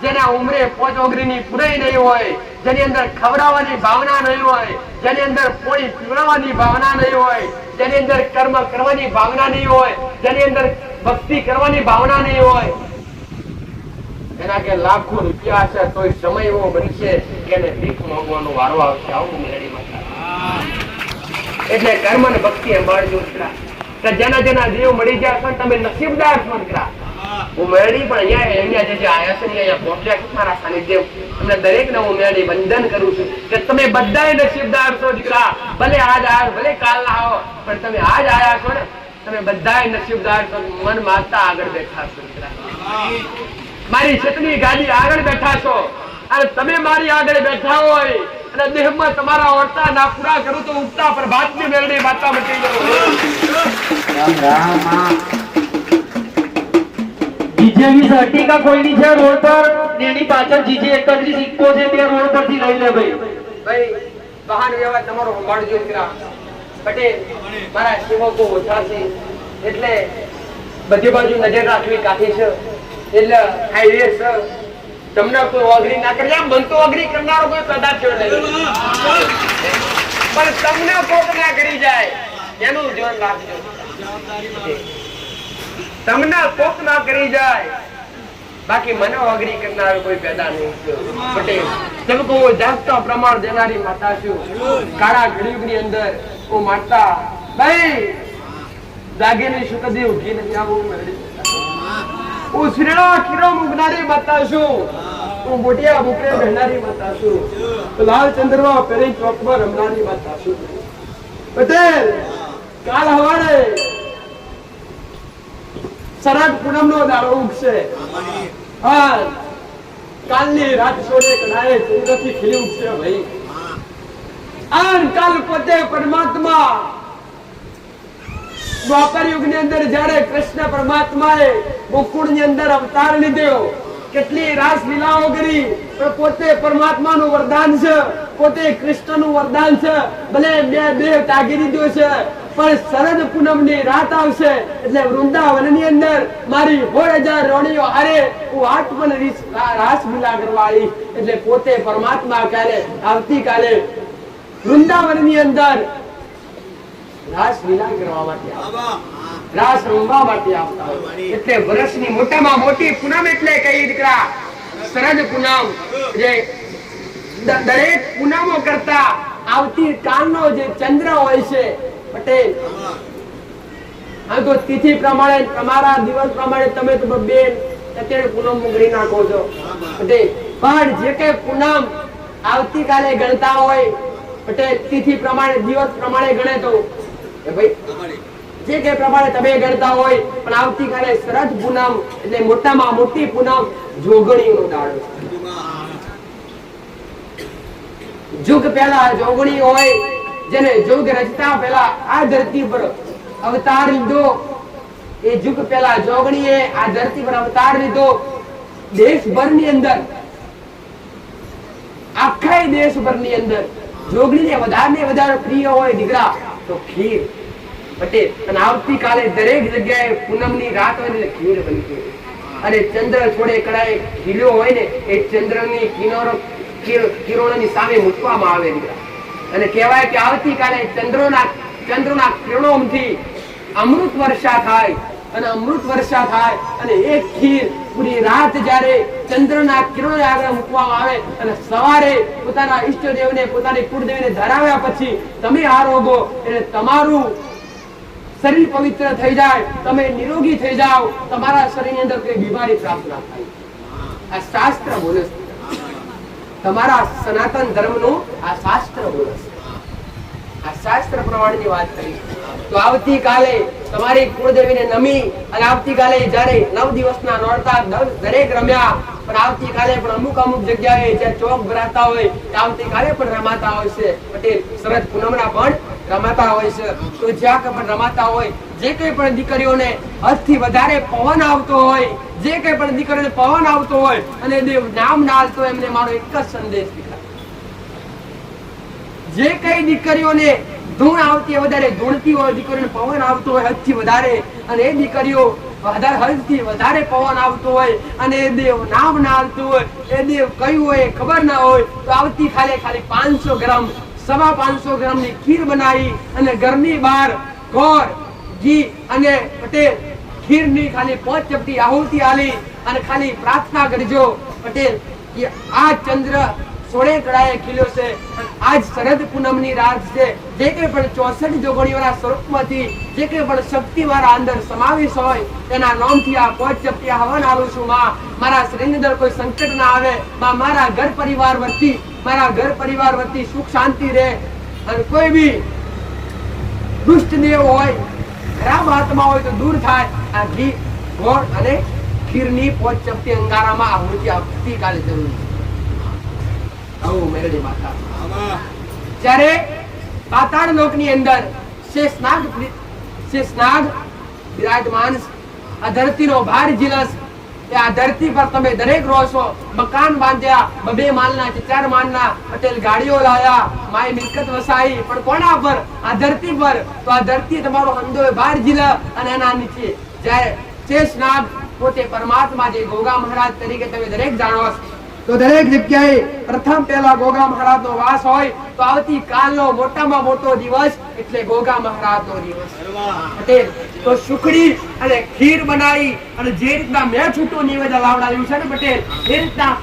જેના ઉમરે પોચ ઓગરીની પુરાઈ નહીં હોય, જેની અંદર ખવડાવવાની ભાવના નહીં હોય, જેની અંદર પોણી પીવડાવવાની ભાવના નહીં હોય, જેની અંદર કર્મ કરવાની ભાવના નહીં હોય, જેની અંદર ભક્તિ કરવાની ભાવના નહીં હોય, એના કે લાખો રૂપિયા છે તોય સમય એવો બનશે કે એને ભીખ માંગવાનો વારો આવશે. આવું મેરડી માતા. એટલે કર્મ અને ભક્તિ સંભાળજો દીકરા, કે જેના દેવ મળી જાય પણ તમે નસીબદાર છો દીકરા. હું મેરડી પણ અહીંયા જે આયા છે અહીંયા પહોંચ્યા છે મારા સાનિધ્ય, તમને દરેકને હું મેરડી વંદન કરું છું કે તમે બધાય નસીબદાર છો દીકરા. ભલે આજ આવ્યો, ભલે કાલ ના આવો, પણ તમે આજ આયા છો ને, તમે બધાય નસીબદાર છો. મન માગતા આગળ બેઠા છો દીકરા, મારી છતની ગાડી આગળ બેઠા છો, અને તમે મારી આગળ બેઠા હોય અને દેહમાં તમારા વર્તા ના પૂરા કરું તો ઉગતા પ્રભાતની મેરડી માતા મટી જાવ. જીજે અર્ટિકા કોઈની છે રોડ પર, એની પાછળ જીજે 31 ઇક્કો છે, તે રોડ પરથી લઈ લે ભાઈ. વાહન વ્યવહાર તમારો સંભાળજો દીકરા. પટેલ મારા સેવકો ઓછા છે, એટલે બધી બાજુ નજર રાખવી કાઠી છે. એટલે હાઈવે છે, તમને કોઈ અઘરી ના કરે. મન તો અઘરી કરનારો કોઈ પેદા થયો નહીં, પણ તમને કોક ના કરી જાય એનું ધ્યાન રાખજો. તમને કોક ના કરી જાય, બાકી મને અઘરી કરનારો કોઈ પેદા નહીં થયો. પટેલ તમે જાગતા પ્રમાણ દેનારી માતા છું. કાળા ઘડીની અંદર હું માતા ભાઈ જાગેલી શું કદી ઉઠી નથી. આવું મેળવી હું શ્રીણા ખીરો મુગનારી માતા છું. હું મોટિયા બુકરે બહેનારી માતા છું. લાલ ચંદ્રવા પેરી ચોકમાં રમનારી માતા છું. પટેલ કાલ હવારે શરદ પૂનમ નો દાડો ઉગશે. હા, કાલની રાત સોળે કડાએ ચંદ્રથી ખીલી ઉગશે ભાઈ. આન કાલ પોતે પરમાત્મા દ્વાપર યુગની અંદર જ્યારે કૃષ્ણ પરમાત્માએ ગોકુળની અંદર અવતાર લીધો, કેટલી રાસ લીલાઓ કરી, પણ પોતે પરમાત્માનું વરદાન છે, પોતે કૃષ્ણનું વરદાન છે. ભલે બે દેહ તાગી દીધો છે, પણ શરદ પૂનમની રાત આવશે એટલે વૃંદાવનની અંદર મારી 1000 રોણીઓ હારે હું આઠમન રાસ લીલા કરવા આવી. એટલે પોતે પરમાત્મા કાલે આવતીકાલે વૃંદાવનની અંદર રાસ લીલા કરવા માટે રાસ રમવા માટે આવતા હોય. એટલે વર્ષની મોટામાં મોટી પૂનમ એટલે કઈ દીકરા શરદ પૂનમ. જે દરેક પૂનમો કરતા આવતી કાલનો જે ચંદ્ર હોય છે પટેલ, તો તિથિ પ્રમાણે તમારા દિવસ પ્રમાણે તમે તો બેન અત્યારે પૂનમ મુગડી નાખો છો પટેલ. પણ જે કે પૂનમ આવતીકાલે ગણતા હોય પટેલ, તિથિ પ્રમાણે દિવસ પ્રમાણે ગણે તો ભાઈ જે કે પ્રમાણે તમે ગણતા હોય, પણ આવતીકાલે શરદ પૂનમ એટલે મોટામાં મોટી પૂનમ જોગણીનો દાડો. જુગ પહેલા જોગણી હોય, જેને જોગ રચતા પહેલા આ ધરતી પર અવતાર લીધો. એ જુગ પહેલા જોગણીએ આ ધરતી પર અવતાર લીધો. દેશભરની અંદર, આખા દેશભરની અંદર જોગણીને વધારે પ્રિય હોય દીકરા તો ખીર પટેલ. અને આવતીકાલે દરેક જગ્યાએ પૂનમની રાત હોય ને ખીર બનતી. અને ચંદ્ર થોડે કડાએ ખીલ્યો હોય ને, એ ચંદ્રની કિનારો કિરણોની સામે મૂકવામાં આવે દીકરા. અને કહેવાય કે આવતીકાલે ચંદ્રના કિરણોથી અમૃત વર્ષા થાય અને અમૃત વર્ષા થાય અને એક ખીર પૂરી રાત જ્યારે ચંદ્રના કિરણો આગળ મૂકવામાં આવે અને સવારે પોતાના ઈષ્ટદેવને પોતાની કુળદેવીને ધરાવ્યા પછી તમે આરોગો એટલે તમારું શરીર પવિત્ર થઈ જાય, તમે નિરોગી થઈ જાઓ, તમારા શરીરની અંદર કોઈ બીમારી પ્રાપ્ત ના થાય. આ શાસ્ત્ર બોલે છે. તમારા સનાતન ધર્મનું આ શાસ્ત્ર બોલે છે. આ શાસ્ત્ર પ્રમાણેની વાત કરી. તો આવતીકાલે તમારી કુળદેવીને નમી અને આવતીકાલે જ્યારે 9 દિવસના નોરતા દરેક રમ્યા, પણ આવતીકાલે પણ અમુક જગ્યાએ જ્યાં ચોક ભરાતા હોય આવતીકાલે પણ રમાતા હોય છે પટેલ. શરદ પૂનમના પણ રમાતા હોય છે. તો જ્યાં પણ રમાતા હોય, જે કઈ પણ દીકરીઓને હદથી વધારે પવન આવતો હોય, જે કઈ પણ દીકરીઓને પવન આવતો હોય અને દેવ નામ ના આવતો હોય, એમને મારો એક જ સંદેશ દીકરા, જે કઈ દીકરીઓને ધૂણ આવતી હોય, વધારે ધૂણતી હોય, દીકરીઓને પવન આવતો હોય હદથી વધારે, અને એ દીકરીઓ હદથી વધારે પવન આવતો હોય અને એ દેવ નામ ના આવતું હોય, એ દેવ કયું હોય ખબર ના હોય, તો આવતીકાલે ખાલી 500 ગ્રામ 550 ગ્રામની ખીર બનાવી અને ઘરની બહાર ગોળ ઘી અને પટેલ ખીરની ખાલી 5 ચપટી આહુતિ આલી અને ખાલી પ્રાર્થના કરજો પટેલ કે આ ચંદ્ર 16 કળાએ ખીલ્યો છે. આજ શરદ પૂનમની રાત છે. જે કંઈ પણ 64 જોગણીઓના સ્વરૂપમાંથી જે કંઈ પણ શક્તિ મારા અંદર સમાવેશ હોય તેના નામથી આ 5 ચપટી હવન આલું છું. માં મારા શરીરની અંદર કોઈ સંકટ ના આવે, માં મારા ઘર પરિવાર વતી સુખ શાંતિ રહે અને કોઈ બી દુષ્ટ દેવ હોય, ખરાબ આત્મા હોય તો દૂર થાય. આ ઘી ગોળ અને ખીરની 5 ચપટી અંગારામાં આહુતિ આવતીકાલે જરૂર છે. જ્યારે પાતાળ લોકની અંદર શેષનાગ બિરાજમાન, આ ધરતીનો ભાર ઝીલસ, આ ધરતી પર તમે દરેક રહો છો. મકાન બાંધ્યા, 2 માળના 4 માળના પટેલ ગાડીઓ લાયા, માય મિલકત વસાઈ, પણ કોના પર? આ ધરતી પર. તો આ ધરતી તમારો હંધો ભાર ઝીલ અને એના નીચે જ્યારે શેષનાગ પોતે પરમાત્મા જે ગોગા મહારાજ તરીકે તમે દરેક જાણો છો, તો દરેક જગ્યાએ પ્રથમ પહેલા ગોગા મહારાજનો વાસ હોય. તો આવતીકાલનો મોટામાં મોટો દિવસ એટલે ગોગા મહારાજનો દિવસ પટેલ. તો સુખડી અને ખીર બનાવી અને જે રીતના મેં છૂટું નિવેદન લાવડાવ્યું છે ને પટેલ, એ રીતના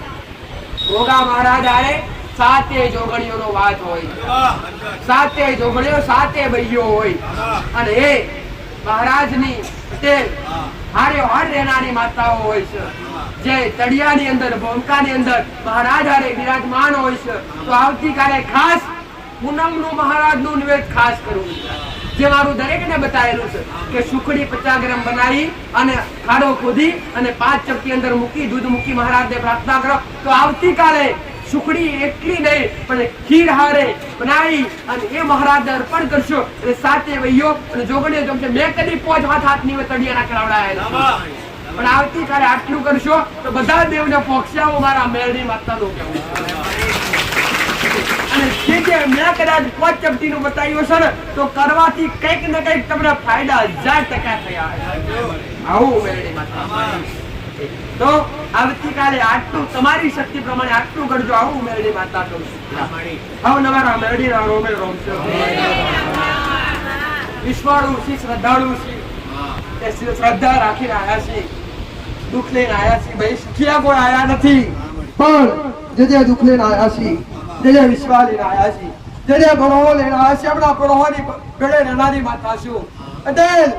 ગોગા મહારાજ આરે 7 જોગણીઓનો વાસ હોય, 7 જોગણીઓ 7 બૈયો હોય અને એ મહારાજની પટેલ હારે હાર રહેનારી માતાઓ હોય છે. જે તળિયાની અંદર ભોંકાની અંદર મહારાજ હારે બિરાજમાન હોય છે. તો આવતીકાલે ખાસ પૂનમનું મહારાજનું નિવેદ ખાસ કરવું, જે મારું દરેકને બતાવેલું છે કે સુખડી 50 ગ્રામ બનાવી અને ખાડો ખોદી અને 5 ચપટી અંદર મૂકી દૂધ મૂકી મહારાજને પ્રાર્થના કરો. તો આવતીકાલે સુખડી એટલી નહીં પણ ખીર હારે બનાવી અને એ મહારાજને અર્પણ કરશો એટલે 7 વૈયો અને જોગણીઓ જમશે. મેં કદી 5 હાથ નિવેદ તળિયાના કરાવડાયા, પણ આવતીકાલે આટલું કરશો તો બધા દેવને પોક્ષાવો મારા મેળવી માતાનું કહેવું. અને જે મેં કદાચ 5 ચપટીનું બતાવ્યું છે ને, તો કરવાથી કંઈક ને કંઈક તમને ફાયદા 1000% થયા. આવું મેળવી માતા. તો આવતીકાલે આટલું તમારી શક્તિ પ્રમાણે આટલું કરજો. આવું મેળવી માતા કહું છું. હવે નવારા મેળવીના રોમે રોમ છે. વિશ્વાળુ સી શ્રદ્ધાળુ સી એ શ્રદ્ધા રાખીને આયા છે, દુઃખ લઈને આયા છે. ભાઈ સુખિયા કોઈ આયા નથી, પણ જે દુઃખ લઈને આયા છે, જે વિશ્વાસ લઈને આયા છે, જે બરોહો લઈને આયા છે, આપણા બરોહોની પેડે રહેનારી માતા છું. પટેલ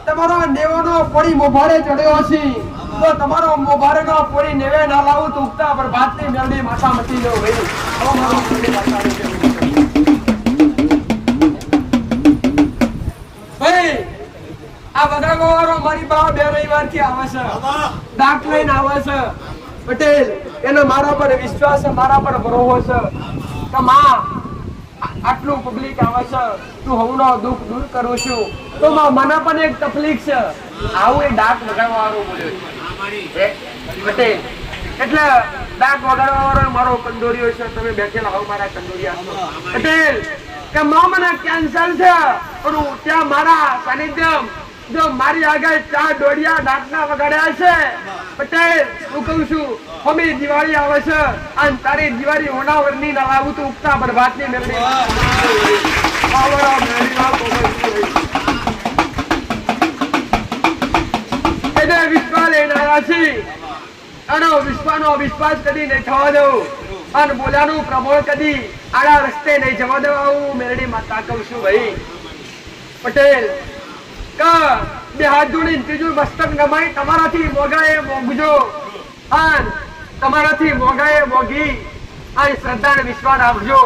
તમારો નેવાનો પોડી મોભારે ચડ્યો છે, તો તમારો મોભારેનો પોડી નેવે ના લાવું તો ઉગતા પર ભાતની મેળડી માતા મટી જવું. ભાઈ હવે મારું મેળડી માતાનું કહેવું. આ વગરવાળો મારી પાસે 2 રવિવારથી આવે છે, દાખ લઈને આવે છે. પટેલ એનો મારા પર વિશ્વાસ છે, મારા પર ભરોસો છે કે માં આટલું પબ્લિક આવે છે, તું હવનો દુઃખ દૂર કરું છું. તો માં મને પણ એક તકલીફ છે. આવું એ ડાક વગાડવાવાળો બોલ્યો છે પટેલ. એટલે ડાક વગાડવાવાળો મારો કંદોરિયો છે. તમે બેઠેલા હોવ મારા કંદોરિયા પટેલ કે માં મને કેન્સર છે, પણ ત્યાં મારા સાનિધ્ય જો મારી આગળ 4 ડોડિયા ડાકના વગાડ્યા છે પટેલ હું કહું છું હમી દિવાળી આવે છે અને તારી દિવાળી હોનાવરની ના લાવું તો ઉગતા બરબાદની મેળવી આવરા મેળવીમાં પોગળ એને વિશ્વાસ લઈને આવ્યા છીએ અને વિશ્વાનો વિશ્વાસ કદી નહીં થવા દઉં અને બોલાનું પ્રમોળ કદી આડા રસ્તે નહીં જવા દઉં હું મેરડી માતા કહું છું ભાઈ પટેલ બે હાથ જોડીને ત્રીજું મસ્તક નમાઈ તમારાથી મોગાએ મોગજો અને તમારાથી મોગાએ મોગી અને શ્રદ્ધા અને વિશ્વાસ રાખજો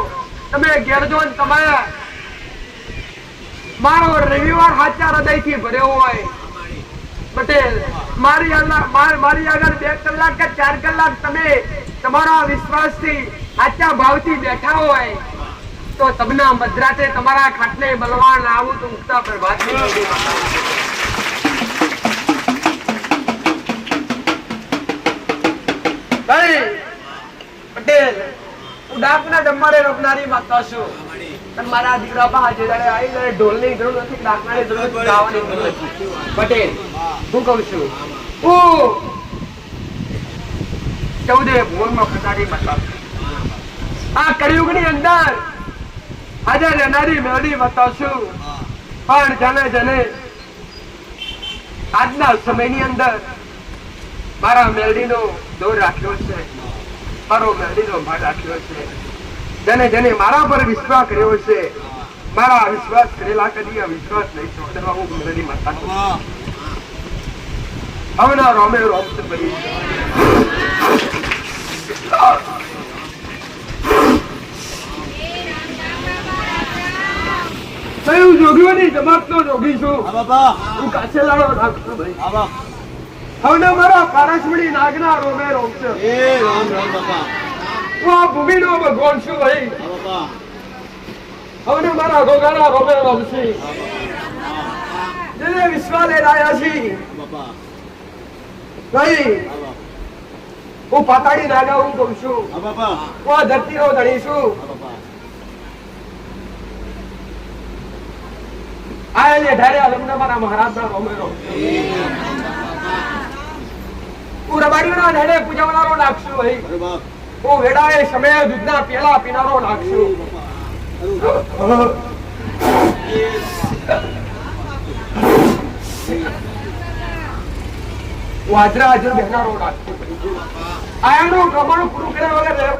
તમે ઘેર જો ને તમારા મારો રવિવાર સાચા હૃદયથી ભર્યો હોય પટેલ મારી આગળ 2 કલાક કે 4 કલાક તમે તમારા વિશ્વાસથી સાચા ભાવથી બેઠા હોય તો તમને મધરાતે તમારા ખાટલે બલવાન આવું તો ઉગતા પ્રભાત પટેલ હું ડાકના જમવારે રોકનારી માતા છું અને મારા દીકરા પાસે જયારે આવી ત્યારે ઢોલની જરૂર નથી ડાકનાની જરૂર નથી ગાવાની જરૂર નથી પટેલ હું કહું છું હું 14 ભુવનમાં ફસારી માતા આ કળિયુગની અંદર આજે રહેનારી મેળવી માતા છું પણ જને આજના સમયની અંદર મારા મેળવીનો દોર રાખ્યો છે મારો મેળવીનો ભાગ રાખ્યો છે જેને મારા પર વિશ્વાસ કર્યો છે મારા વિશ્વાસ કરેલા કદી આ વિશ્વાસ નહીં છોડવા હું મેળવી માતા છું હવના રોમે રોમ છે ભરી હું જોગીઓની જમાતનો જોગી છું હું કાચેલાનો નાખું ભાઈ હવે મારા પારસમણી નાગના રોમે રોમ છે હું આ ભૂમિનો ભગવાન છું ભાઈ હવે મારા ગોગાના રોમે રોમ છે જેને વિશ્વાસ લઈને આવ્યા છીએ ભાઈ હું પાતાળી નાગા હું કહું છું હું આ ધરતીનો ધણી છું આયલે ધાર્યા લગ્ન મારા મહારાજના રોમેરો હું રબાડીના ધાડે પૂજવનારો નાખશું ભાઈ હું વેડાએ સમયે દૂધના પેલા પીનારો નાખશું હું હાજરા હાજર બહેનારો નાખશું આયાનું પ્રમાણ પૂરું કર્યા વગર